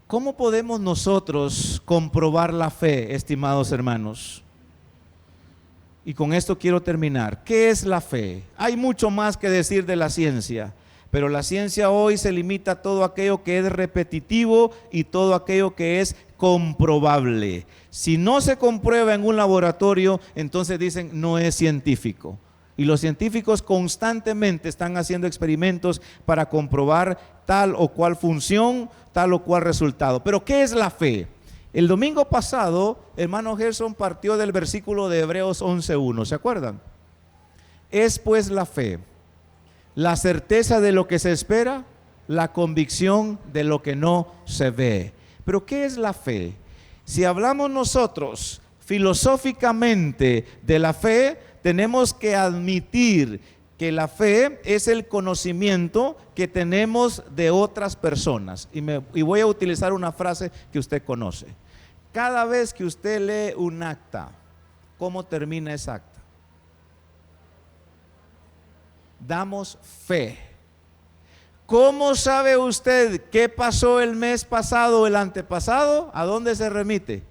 C: ¿cómo podemos nosotros comprobar la fe, estimados hermanos? Y con esto quiero terminar. ¿Qué es la fe? Hay mucho más que decir de la ciencia, pero la ciencia hoy se limita a todo aquello que es repetitivo y todo aquello que es comprobable. Si no se comprueba en un laboratorio, entonces dicen no es científico. Y los científicos constantemente están haciendo experimentos para comprobar tal o cual función, tal o cual resultado. Pero ¿qué es la fe? El domingo pasado, hermano Gerson partió del versículo de Hebreos 11:1, ¿se acuerdan? Es pues la fe, la certeza de lo que se espera, la convicción de lo que no se ve. Pero ¿qué es la fe? Si hablamos nosotros filosóficamente de la fe, tenemos que admitir que la fe es el conocimiento que tenemos de otras personas. Y voy a utilizar una frase que usted conoce. Cada vez que usted lee un acta, ¿cómo termina esa acta? Damos fe. ¿Cómo sabe usted qué pasó el mes pasado o el antepasado? ¿A dónde se remite?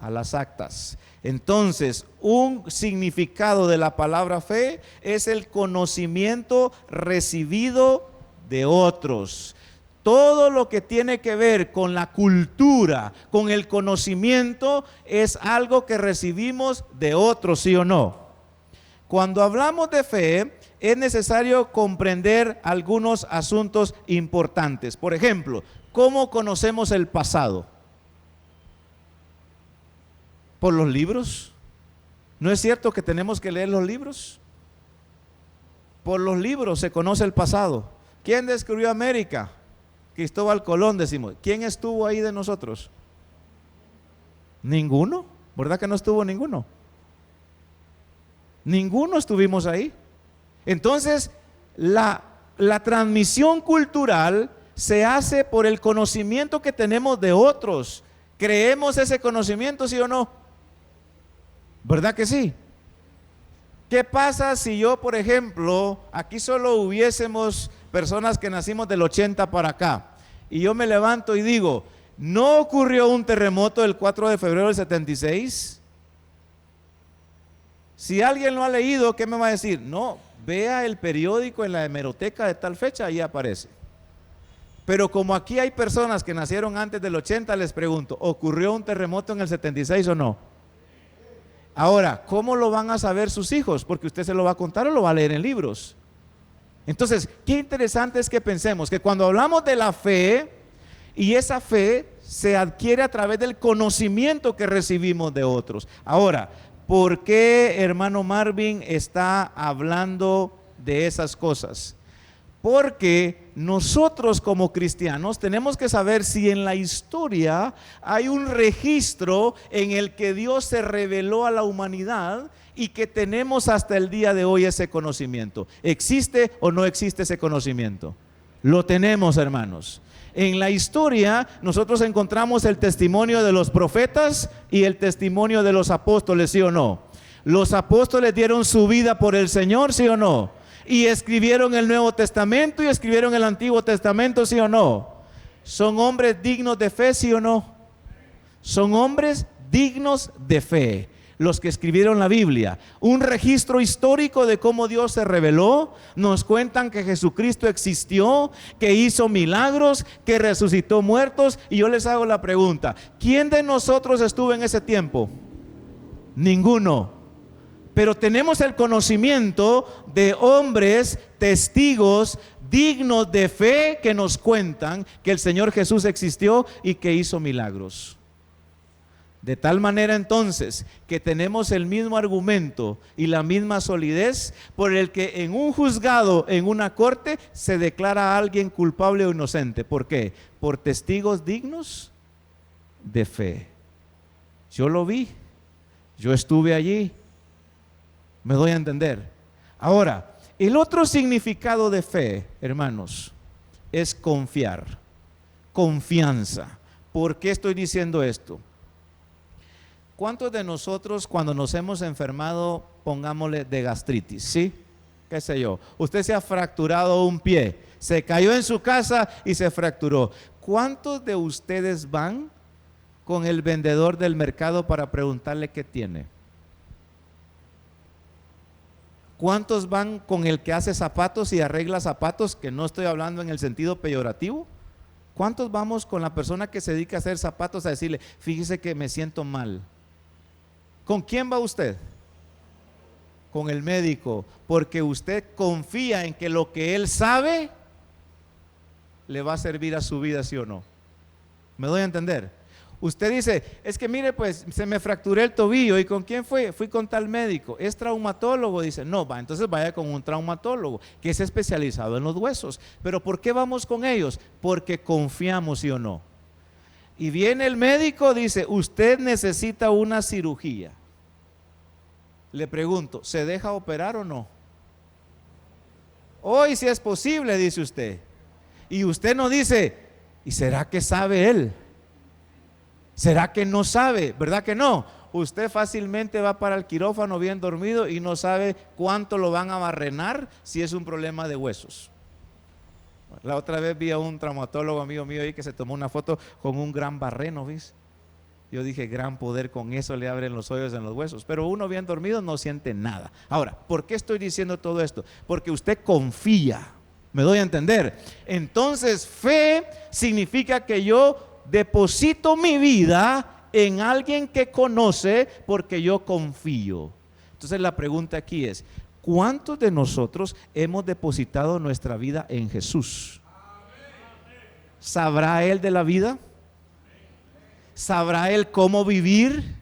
C: A las actas. Entonces, un significado de la palabra fe es el conocimiento recibido de otros. Todo lo que tiene que ver con la cultura, con el conocimiento, es algo que recibimos de otros, ¿sí o no? Cuando hablamos de fe, es necesario comprender algunos asuntos importantes. Por ejemplo, ¿cómo conocemos el pasado? ¿Por los libros? ¿No es cierto que tenemos que leer los libros? Por los libros se conoce el pasado. ¿Quién descubrió América? Cristóbal Colón, decimos. ¿Quién estuvo ahí de nosotros? Ninguno, ¿verdad que no estuvo ninguno? Ninguno estuvimos ahí. Entonces, la transmisión cultural se hace por el conocimiento que tenemos de otros. ¿Creemos ese conocimiento, sí o no? ¿Verdad que sí? ¿Qué pasa si yo, por ejemplo, aquí solo hubiésemos personas que nacimos del 80 para acá, y yo me levanto y digo, ¿no ocurrió un terremoto el 4 de febrero del 76? Si alguien lo ha leído, ¿qué me va a decir? No, vea el periódico en la hemeroteca de tal fecha, ahí aparece. Pero como aquí hay personas que nacieron antes del 80, les pregunto, ¿ocurrió un terremoto en el 76 o no? Ahora, ¿cómo lo van a saber sus hijos? Porque usted se lo va a contar o lo va a leer en libros. Entonces, qué interesante es que pensemos que cuando hablamos de la fe, y esa fe se adquiere a través del conocimiento que recibimos de otros. Ahora, ¿por qué hermano Marvin está hablando de esas cosas? Porque nosotros como cristianos tenemos que saber si en la historia hay un registro en el que Dios se reveló a la humanidad y que tenemos hasta el día de hoy ese conocimiento. ¿Existe o no existe ese conocimiento? Lo tenemos, hermanos. En la historia nosotros encontramos el testimonio de los profetas y el testimonio de los apóstoles, ¿sí o no? Los apóstoles dieron su vida por el Señor, ¿sí o no? Y escribieron el Nuevo Testamento y escribieron el Antiguo Testamento, ¿sí o no? ¿Son hombres dignos de fe, sí o no? Son hombres dignos de fe los que escribieron la Biblia. Un registro histórico de cómo Dios se reveló. Nos cuentan que Jesucristo existió, que hizo milagros, que resucitó muertos. Y yo les hago la pregunta, ¿quién de nosotros estuvo en ese tiempo? Ninguno. Pero tenemos el conocimiento de hombres, testigos dignos de fe que nos cuentan que el Señor Jesús existió y que hizo milagros. De tal manera entonces que tenemos el mismo argumento y la misma solidez por el que en un juzgado, en una corte, se declara a alguien culpable o inocente. ¿Por qué? Por testigos dignos de fe. Yo lo vi, yo estuve allí. ¿Me doy a entender? Ahora, el otro significado de fe, hermanos, es confiar, confianza. ¿Por qué estoy diciendo esto? ¿Cuántos de nosotros cuando nos hemos enfermado, pongámosle de gastritis, sí? ¿Qué sé yo? Usted se ha fracturado un pie, se cayó en su casa y se fracturó. ¿Cuántos de ustedes van con el vendedor del mercado para preguntarle qué tiene? ¿Cuántos van con el que hace zapatos y arregla zapatos? Que no estoy hablando en el sentido peyorativo. ¿Cuántos vamos con la persona que se dedica a hacer zapatos a decirle, fíjese que me siento mal? ¿Con quién va usted? Con el médico, porque usted confía en que lo que él sabe le va a servir a su vida, ¿sí o no? ¿Me doy a entender? Usted dice, es que mire, pues se me fracturó el tobillo. ¿Y con quién fue? Fui con tal médico. ¿Es traumatólogo? Dice, no, va, entonces vaya con un traumatólogo que es especializado en los huesos. ¿Pero por qué vamos con ellos? Porque confiamos, ¿sí o no? Y viene el médico, dice, usted necesita una cirugía. Le pregunto, ¿se deja operar o no? Hoy si es posible, dice usted. Y usted no dice, ¿y será que sabe él? ¿Será que no sabe? ¿Verdad que no? Usted fácilmente va para el quirófano bien dormido y no sabe cuánto lo van a barrenar si es un problema de huesos. La otra vez vi a un traumatólogo amigo mío ahí que se tomó una foto con un gran barreno, ¿ves? Yo dije, gran poder, con eso le abren los hoyos en los huesos. Pero uno bien dormido no siente nada. Ahora, ¿por qué estoy diciendo todo esto? Porque usted confía. ¿Me doy a entender? Entonces, fe significa que yo deposito mi vida en alguien que conoce porque yo confío. Entonces la pregunta aquí es, ¿cuántos de nosotros hemos depositado nuestra vida en Jesús? ¿Sabrá Él de la vida? ¿Sabrá Él cómo vivir?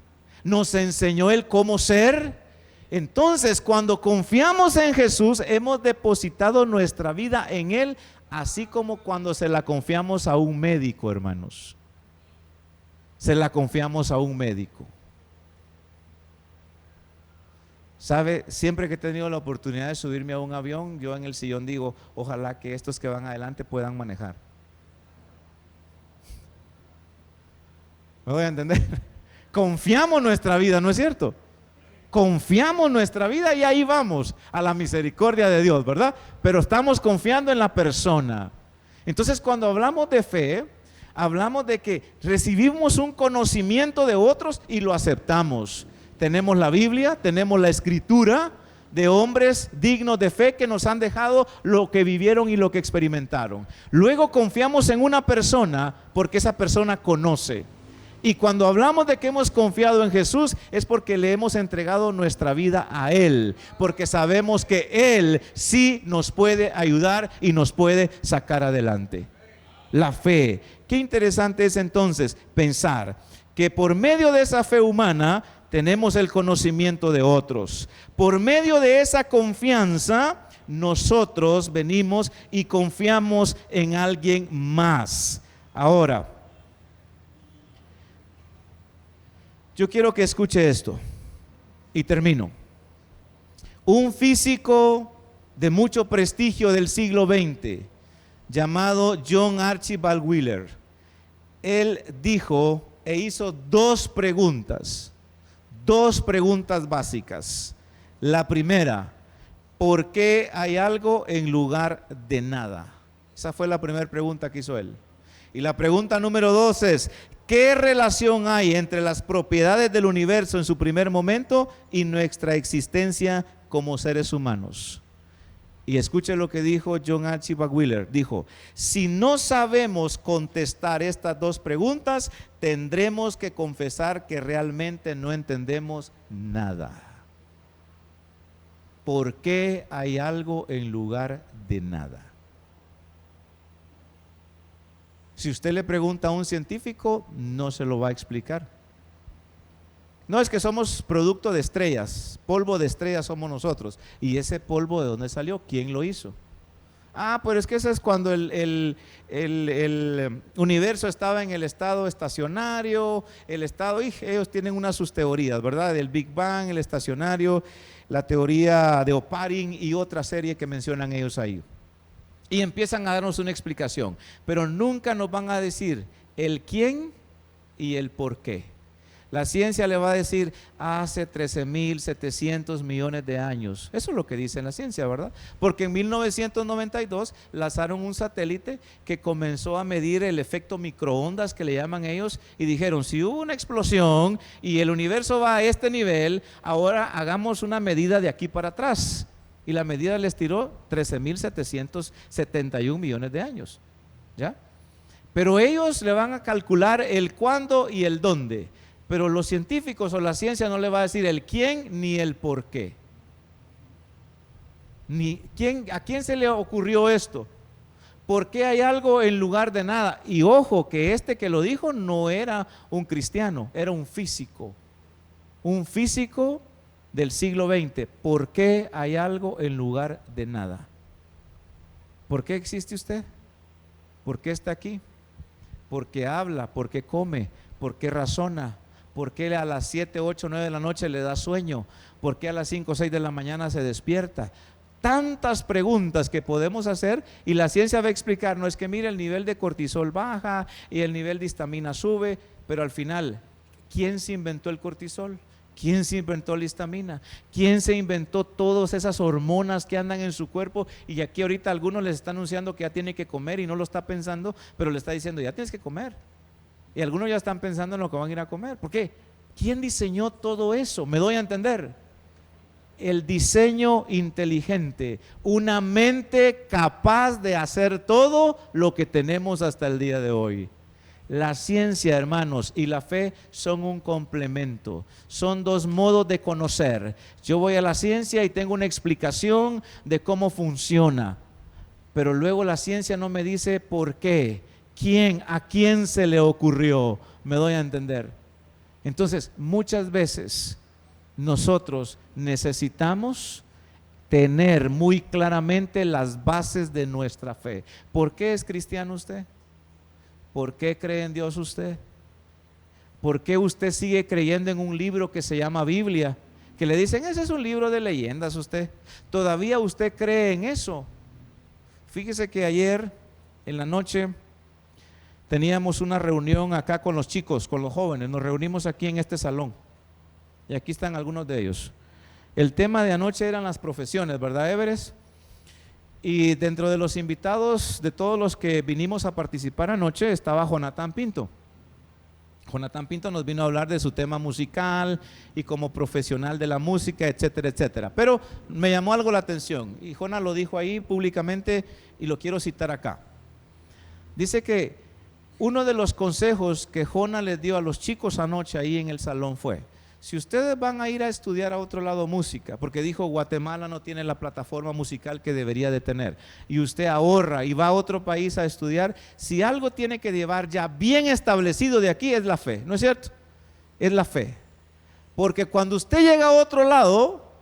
C: ¿Nos enseñó Él cómo ser? Entonces, cuando confiamos en Jesús, hemos depositado nuestra vida en Él, así como cuando se la confiamos a un médico, hermanos. Se la confiamos a un médico. ¿Sabe? Siempre que he tenido la oportunidad de subirme a un avión, yo en el sillón digo, ojalá que estos que van adelante puedan manejar. ¿Me voy a entender? Confiamos nuestra vida, ¿no es cierto? Confiamos nuestra vida y ahí vamos a la misericordia de Dios, ¿verdad? Pero estamos confiando en la persona. Entonces, cuando hablamos de fe, hablamos de que recibimos un conocimiento de otros y lo aceptamos. Tenemos la Biblia, tenemos la Escritura de hombres dignos de fe que nos han dejado lo que vivieron y lo que experimentaron. Luego confiamos en una persona porque esa persona conoce. Y cuando hablamos de que hemos confiado en Jesús es porque le hemos entregado nuestra vida a Él, porque sabemos que Él sí nos puede ayudar y nos puede sacar adelante. La fe. Qué interesante es entonces pensar que por medio de esa fe humana tenemos el conocimiento de otros. Por medio de esa confianza nosotros venimos y confiamos en alguien más. Ahora, yo quiero que escuche esto y termino. Un físico de mucho prestigio del siglo XX, llamado John Archibald Wheeler, él dijo e hizo dos preguntas básicas. La primera, ¿por qué hay algo en lugar de nada? Esa fue la primera pregunta que hizo él. Y la pregunta número 2 es, ¿qué relación hay entre las propiedades del universo en su primer momento y nuestra existencia como seres humanos? Y escuche lo que dijo John Archibald Wheeler. Dijo, si no sabemos contestar estas dos preguntas, tendremos que confesar que realmente no entendemos nada. ¿Por qué hay algo en lugar de nada? Si usted le pregunta a un científico, no se lo va a explicar. No, es que somos producto de estrellas, polvo de estrellas somos nosotros. ¿Y ese polvo de dónde salió? ¿Quién lo hizo? Ah, pero es que eso es cuando el universo estaba en el estado estacionario, ellos tienen una de sus teorías, ¿verdad? Del Big Bang, el estacionario, la teoría de Oparin y otra serie que mencionan ellos ahí. Y empiezan a darnos una explicación, pero nunca nos van a decir el quién y el por qué. La ciencia le va a decir hace 13.700 millones de años. Eso es lo que dice la ciencia, ¿verdad? Porque en 1992 lanzaron un satélite que comenzó a medir el efecto microondas que le llaman ellos y dijeron, si hubo una explosión y el universo va a este nivel, ahora hagamos una medida de aquí para atrás. Y la medida les tiró 13.771 millones de años, ¿ya? Pero ellos le van a calcular el cuándo y el dónde. Pero los científicos o la ciencia no le va a decir el quién ni el por qué. Ni a quién se le ocurrió esto. ¿Por qué hay algo en lugar de nada? Y ojo, que este que lo dijo no era un cristiano, era un físico. Un físico del siglo XX. ¿Por qué hay algo en lugar de nada? ¿Por qué existe usted? ¿Por qué está aquí? ¿Por qué habla? ¿Por qué come? ¿Por qué razona? ¿Por qué a las 7, 8, 9 de la noche le da sueño? ¿Por qué a las 5, 6 de la mañana se despierta? Tantas preguntas que podemos hacer y la ciencia va a explicar, no es que mire el nivel de cortisol baja y el nivel de histamina sube, pero al final, ¿quién se inventó el cortisol? ¿Quién se inventó la histamina? ¿Quién se inventó todas esas hormonas que andan en su cuerpo? Y aquí ahorita algunos les está anunciando que ya tiene que comer y no lo está pensando, pero le está diciendo, ya tienes que comer. Y algunos ya están pensando en lo que van a ir a comer. ¿Por qué? ¿Quién diseñó todo eso? ¿Me doy a entender? el diseño inteligente, una mente capaz de hacer todo lo que tenemos hasta el día de hoy. La ciencia, hermanos, y la fe son un complemento, son dos modos de conocer. Yo voy a la ciencia y tengo una explicación de cómo funciona, pero luego la ciencia no me dice por qué, quién, a quién se le ocurrió, me doy a entender. Entonces, muchas veces nosotros necesitamos tener muy claramente las bases de nuestra fe. ¿Por qué es cristiano usted? ¿Por qué cree en Dios usted? ¿Por qué usted sigue creyendo en un libro que se llama Biblia? Que le dicen, ese es un libro de leyendas usted. ¿Todavía usted cree en eso? Fíjese que ayer en la noche teníamos una reunión acá con los chicos, con los jóvenes. Nos reunimos aquí en este salón. Y aquí están algunos de ellos. El tema de anoche eran las profesiones, ¿verdad, Everest? Y dentro de los invitados, de todos los que vinimos a participar anoche, estaba Jonathan Pinto. Jonathan Pinto nos vino a hablar de su tema musical y como profesional de la música, etcétera, etcétera. Pero me llamó algo la atención y Jonathan lo dijo ahí públicamente y lo quiero citar acá. Dice que uno de los consejos que Jonathan les dio a los chicos anoche ahí en el salón fue: si ustedes van a ir a estudiar a otro lado música, porque dijo Guatemala no tiene la plataforma musical que debería de tener, y usted ahorra y va a otro país a estudiar, si algo tiene que llevar ya bien establecido de aquí es la fe, ¿no es cierto? Es la fe. Porque cuando usted llega a otro lado,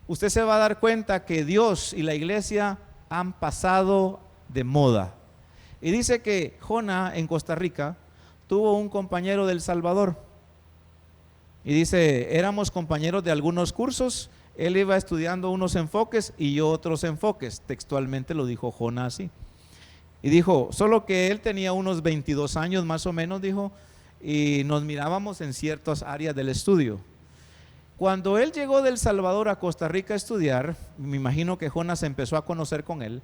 C: usted se va a dar cuenta que Dios y la iglesia han pasado de moda. Y dice que Jonah en Costa Rica tuvo un compañero del Salvador. Y dice, éramos compañeros de algunos cursos, él iba estudiando unos enfoques y yo otros enfoques, textualmente lo dijo Jonah así. Y dijo, solo que él tenía unos 22 años más o menos, dijo, y nos mirábamos en ciertas áreas del estudio. Cuando él llegó del Salvador a Costa Rica a estudiar, me imagino que Jonah se empezó a conocer con él.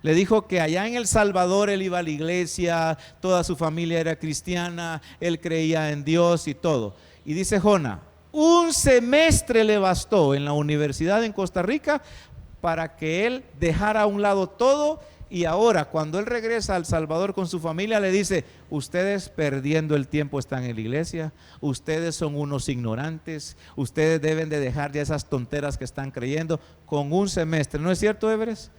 C: Le dijo que allá en El Salvador él iba a la iglesia, toda su familia era cristiana, él creía en Dios y todo. Y dice Jonah, un semestre le bastó en la universidad en Costa Rica para que él dejara a un lado todo, y ahora cuando él regresa a El Salvador con su familia le dice, ustedes perdiendo el tiempo están en la iglesia, ustedes son unos ignorantes, ustedes deben de dejar ya esas tonteras que están creyendo. Con un semestre, ¿no es cierto, Everest?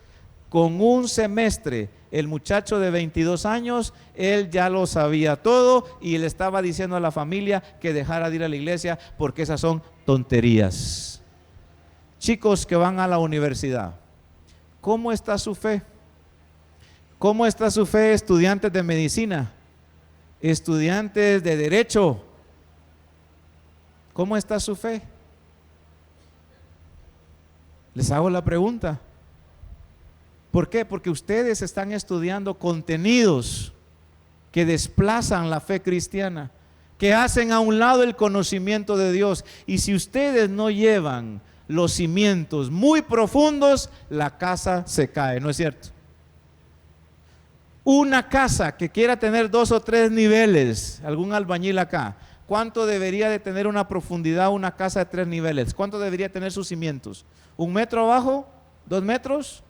C: Con un semestre, el muchacho de 22 años, él ya lo sabía todo y le estaba diciendo a la familia que dejara de ir a la iglesia porque esas son tonterías. Chicos que van a la universidad, ¿cómo está su fe? ¿Cómo está su fe, estudiantes de medicina, estudiantes de derecho? ¿Cómo está su fe? Les hago la pregunta. ¿Por qué? Porque ustedes están estudiando contenidos que desplazan la fe cristiana, que hacen a un lado el conocimiento de Dios. Y si ustedes no llevan los cimientos muy profundos, la casa se cae, ¿no es cierto? Una casa que quiera tener 2 o 3 niveles, algún albañil acá, ¿cuánto debería de tener una profundidad una casa de 3 niveles? ¿Cuánto debería tener sus cimientos? ¿1 metro abajo? ¿2 metros?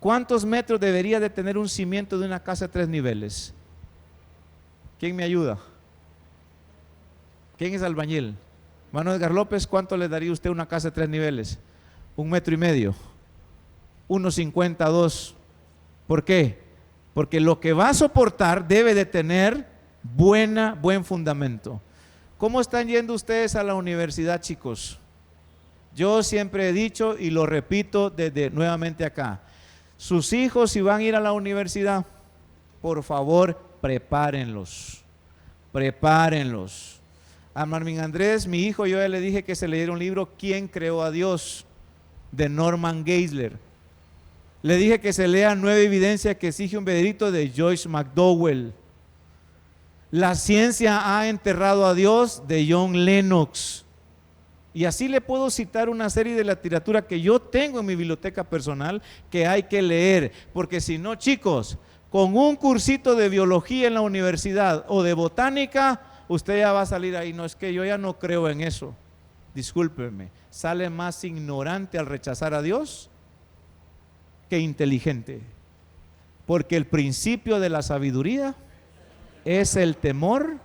C: ¿Cuántos metros debería de tener un cimiento de una casa de 3 niveles? ¿Quién me ayuda? ¿Quién es albañil? Hermano Edgar López, ¿cuánto le daría usted una casa de 3 niveles? 1,5 metros. 1,50, 2. ¿Por qué? Porque lo que va a soportar debe de tener buen fundamento. ¿Cómo están yendo ustedes a la universidad, chicos? Yo siempre he dicho y lo repito desde nuevamente acá. Sus hijos, si van a ir a la universidad, por favor, prepárenlos. A Marvin Andrés, mi hijo, yo ya le dije que se leyera un libro, ¿Quién creó a Dios?, de Norman Geisler. Le dije que se lea 9 evidencias que exige un veredicto, de Joyce McDowell. La ciencia ha enterrado a Dios, de John Lennox. Y así le puedo citar una serie de literatura que yo tengo en mi biblioteca personal que hay que leer, porque si no, chicos, con un cursito de biología en la universidad o de botánica, usted ya va a salir ahí, no, es que yo ya no creo en eso. discúlpenme, sale más ignorante al rechazar a Dios que inteligente. Porque el principio de la sabiduría es el temor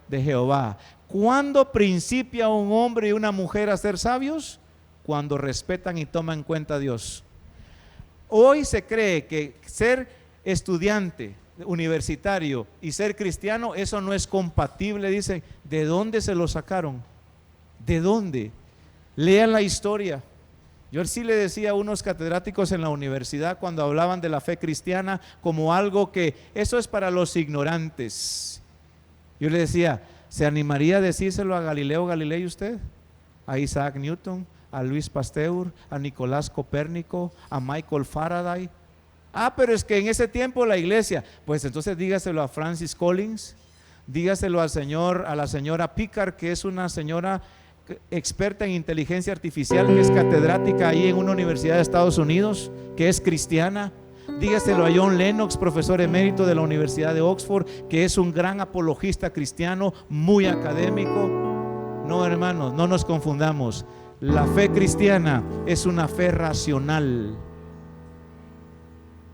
C: de Jehová. ¿Cuándo principia un hombre y una mujer a ser sabios? Cuando respetan y toman en cuenta a Dios. Hoy se cree que ser estudiante universitario y ser cristiano, eso no es compatible. Dicen, ¿de dónde se lo sacaron? ¿De dónde? Lean la historia. Yo sí le decía a unos catedráticos en la universidad cuando hablaban de la fe cristiana como algo que eso es para los ignorantes. Yo le decía, ¿se animaría a decírselo a Galileo Galilei usted? A Isaac Newton, a Luis Pasteur, a Nicolás Copérnico, a Michael Faraday. Pero es que en ese tiempo la iglesia, pues entonces dígaselo a Francis Collins, dígaselo a la señora Picard, que es una señora experta en inteligencia artificial, que es catedrática ahí en una universidad de Estados Unidos, que es cristiana. Dígaselo a John Lennox, profesor emérito de la Universidad de Oxford, que es un gran apologista cristiano, muy académico. No, hermanos, no nos confundamos. La fe cristiana es una fe racional.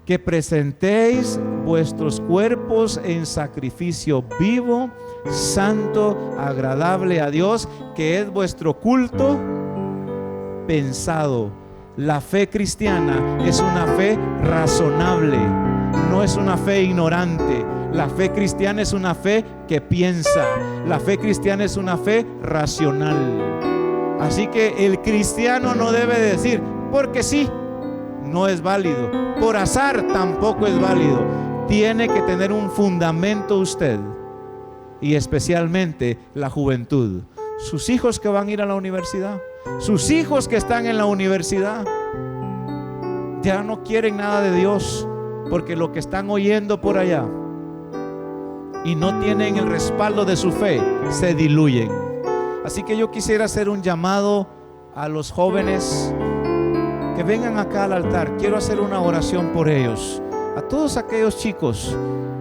C: Que presentéis vuestros cuerpos en sacrificio vivo, santo, agradable a Dios, que es vuestro culto pensado. La fe cristiana es una fe razonable, no es una fe ignorante. La fe cristiana es una fe que piensa. La fe cristiana es una fe racional. Así que el cristiano no debe decir, porque sí, no es válido. Por azar tampoco es válido. Tiene que tener un fundamento usted, y especialmente la juventud. Sus hijos que van a ir a la universidad, sus hijos que están en la universidad, ya no quieren nada de Dios, porque lo que están oyendo por allá y no tienen el respaldo de su fe, se diluyen. Así que yo quisiera hacer un llamado a los jóvenes que vengan acá al altar. Quiero hacer una oración por ellos, a todos aquellos chicos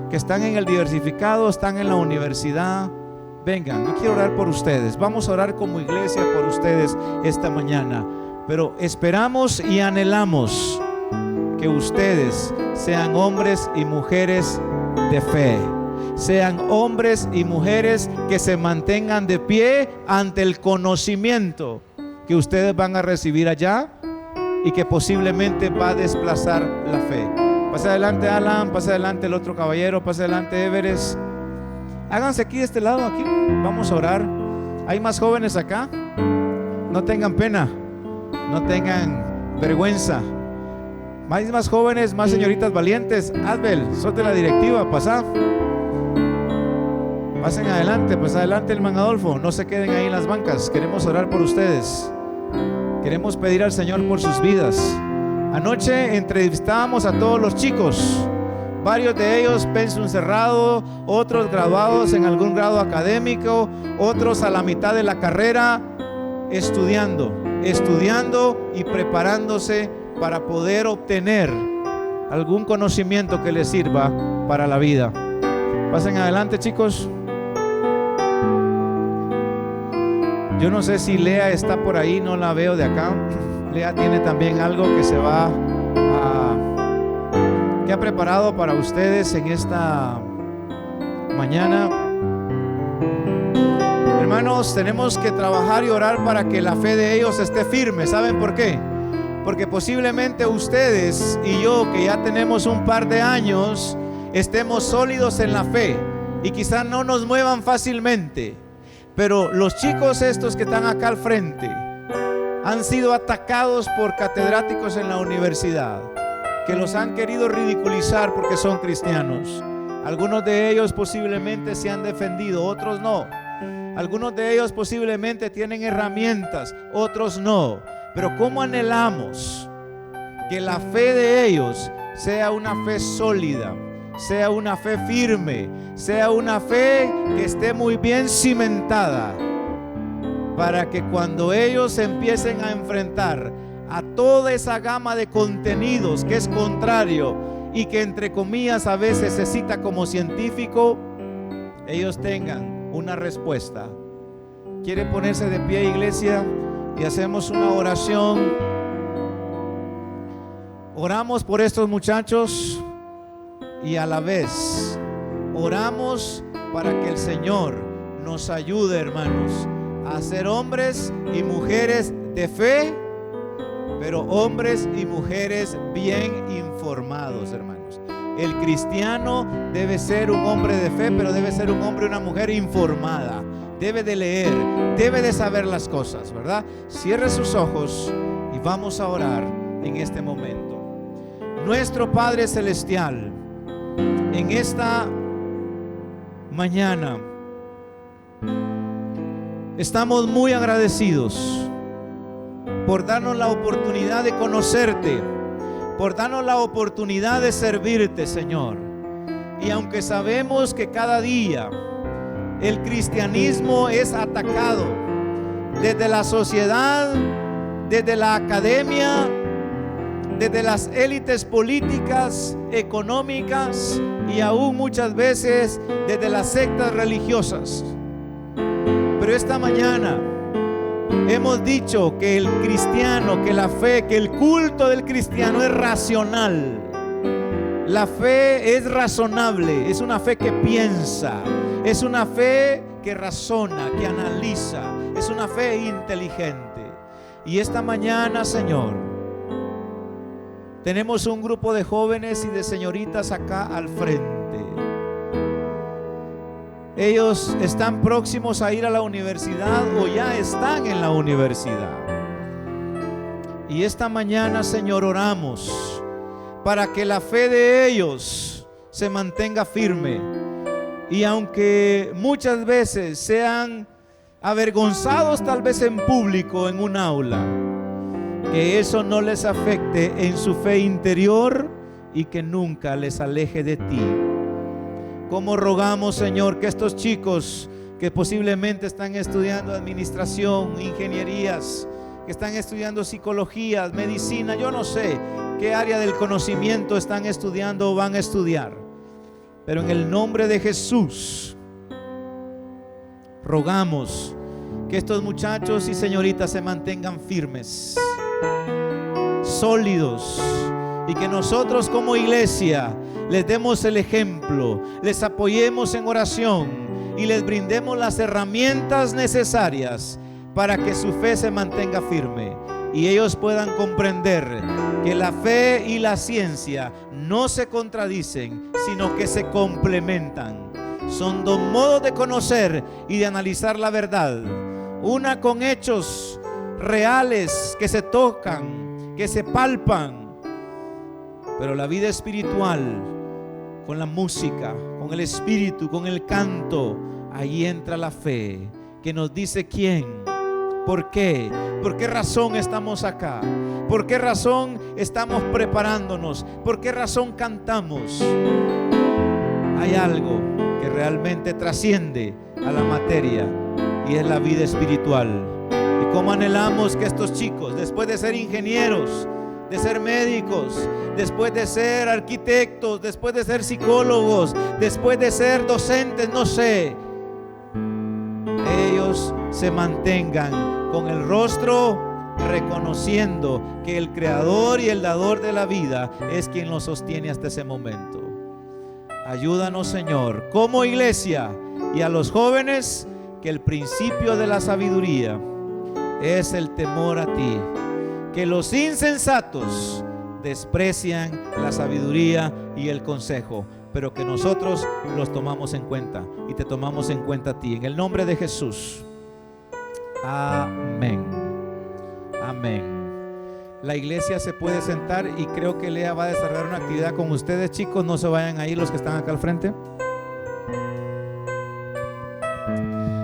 C: que están en el diversificado, están en la universidad. Vengan, yo quiero orar por ustedes. Vamos a orar como iglesia por ustedes esta mañana, pero esperamos y anhelamos que ustedes sean hombres y mujeres de fe, sean hombres y mujeres que se mantengan de pie ante el conocimiento que ustedes van a recibir allá y que posiblemente va a desplazar la fe. Pase adelante Alan, pase adelante el otro caballero, pase adelante Everest. Háganse aquí de este lado, aquí. Vamos a orar. Hay más jóvenes acá. No tengan pena, no tengan vergüenza. Hay más jóvenes, más señoritas valientes. Adbel, sos de la directiva, pasá. Pasen adelante, pues adelante hermano Adolfo. No se queden ahí en las bancas. Queremos orar por ustedes. Queremos pedir al Señor por sus vidas. Anoche entrevistábamos a todos los chicos. Varios de ellos pensum cerrado, otros graduados en algún grado académico, otros a la mitad de la carrera, estudiando y preparándose para poder obtener algún conocimiento que les sirva para la vida. Pasen adelante, chicos. Yo no sé si Lea está por ahí, no la veo de acá. Lea tiene también algo que se va que ha preparado para ustedes en esta mañana. Hermanos, tenemos que trabajar y orar para que la fe de ellos esté firme. ¿Saben por qué? Porque posiblemente ustedes y yo, que ya tenemos un par de años, estemos sólidos en la fe y quizás no nos muevan fácilmente. Pero los chicos estos que están acá al frente han sido atacados por catedráticos en la universidad, que los han querido ridiculizar porque son cristianos. Algunos de ellos posiblemente se han defendido, otros no. Algunos de ellos posiblemente tienen herramientas, otros no. Pero ¿cómo anhelamos que la fe de ellos sea una fe sólida, sea una fe firme, sea una fe que esté muy bien cimentada, para que cuando ellos empiecen a enfrentar a toda esa gama de contenidos que es contrario y que entre comillas a veces se cita como científico, ellos tengan una respuesta ¿Quiere ponerse de pie, iglesia? Y hacemos una oración. Oramos por estos muchachos y a la vez oramos para que el Señor nos ayude, hermanos, a ser hombres y mujeres de fe, pero hombres y mujeres bien informados, hermanos. El cristiano debe ser un hombre de fe, pero debe ser un hombre y una mujer informada. Debe de leer, debe de saber las cosas, ¿verdad? Cierre sus ojos y vamos a orar en este momento. Nuestro Padre Celestial, en esta mañana estamos muy agradecidos por darnos la oportunidad de conocerte, por darnos la oportunidad de servirte, Señor. Y aunque sabemos que cada día el cristianismo es atacado desde la sociedad, desde la academia, desde las élites políticas, económicas y aún muchas veces desde las sectas religiosas. Pero esta mañana hemos dicho que el cristiano, que la fe, que el culto del cristiano es racional. La fe es razonable, es una fe que piensa, es una fe que razona, que analiza, es una fe inteligente. Y esta mañana, Señor, tenemos un grupo de jóvenes y de señoritas acá al frente. Ellos están próximos a ir a la universidad o ya están en la universidad. Y esta mañana, Señor, oramos para que la fe de ellos se mantenga firme. Y aunque muchas veces sean avergonzados tal vez en público en un aula, que eso no les afecte en su fe interior y que nunca les aleje de ti. Como rogamos, Señor, que estos chicos que posiblemente están estudiando administración, ingenierías, que están estudiando psicología, medicina, yo no sé qué área del conocimiento están estudiando o van a estudiar, pero en el nombre de Jesús rogamos que estos muchachos y señoritas se mantengan firmes, sólidos, y que nosotros como iglesia les demos el ejemplo, les apoyemos en oración y les brindemos las herramientas necesarias para que su fe se mantenga firme y ellos puedan comprender que la fe y la ciencia no se contradicen, sino que se complementan. Son dos modos de conocer y de analizar la verdad, una con hechos reales que se tocan, que se palpan, pero la vida espiritual con la música, con el espíritu, con el canto, ahí entra la fe que nos dice quién, por qué, por qué razón estamos acá, por qué razón estamos preparándonos, por qué razón cantamos. Hay algo que realmente trasciende a la materia y es la vida espiritual. Y cómo anhelamos que estos chicos, después de ser ingenieros, de ser médicos, después de ser arquitectos, después de ser psicólogos, después de ser docentes, no sé, ellos se mantengan con el rostro reconociendo que el creador y el dador de la vida es quien los sostiene hasta ese momento. Ayúdanos, Señor, como iglesia, y a los jóvenes, que el principio de la sabiduría es el temor a ti, que los insensatos desprecian la sabiduría y el consejo, pero que nosotros los tomamos en cuenta y te tomamos en cuenta a ti, en el nombre de Jesús. Amén. Amén. La iglesia se puede sentar y creo que Lea va a desarrollar una actividad con ustedes, chicos. No se vayan ahí los que están acá al frente.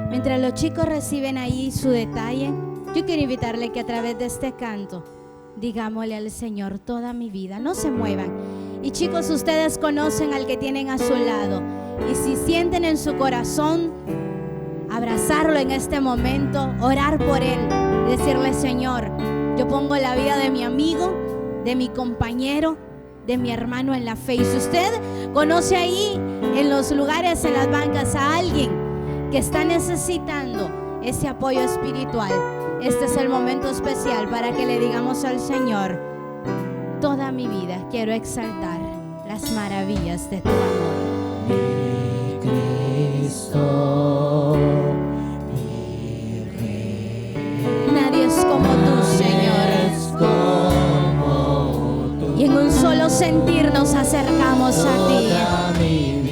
A: Mientras los chicos reciben ahí su detalle, yo quiero invitarle que a través de este canto digámosle al Señor: toda mi vida, no se muevan. Y chicos, ustedes conocen al que tienen a su lado, y si sienten en su corazón abrazarlo en este momento, orar por él, decirle: Señor, yo pongo la vida de mi amigo, de mi compañero, de mi hermano en la fe. Y si usted conoce ahí en los lugares, en las bancas, a alguien que está necesitando ese apoyo espiritual, este es el momento especial para que le digamos al Señor: toda mi vida quiero exaltar las maravillas de tu amor.
B: Mi Cristo, mi Rey.
A: Nadie es como tú, Señor.
B: Como tú.
A: Y en un solo sentir nos acercamos a ti.
B: Toda mi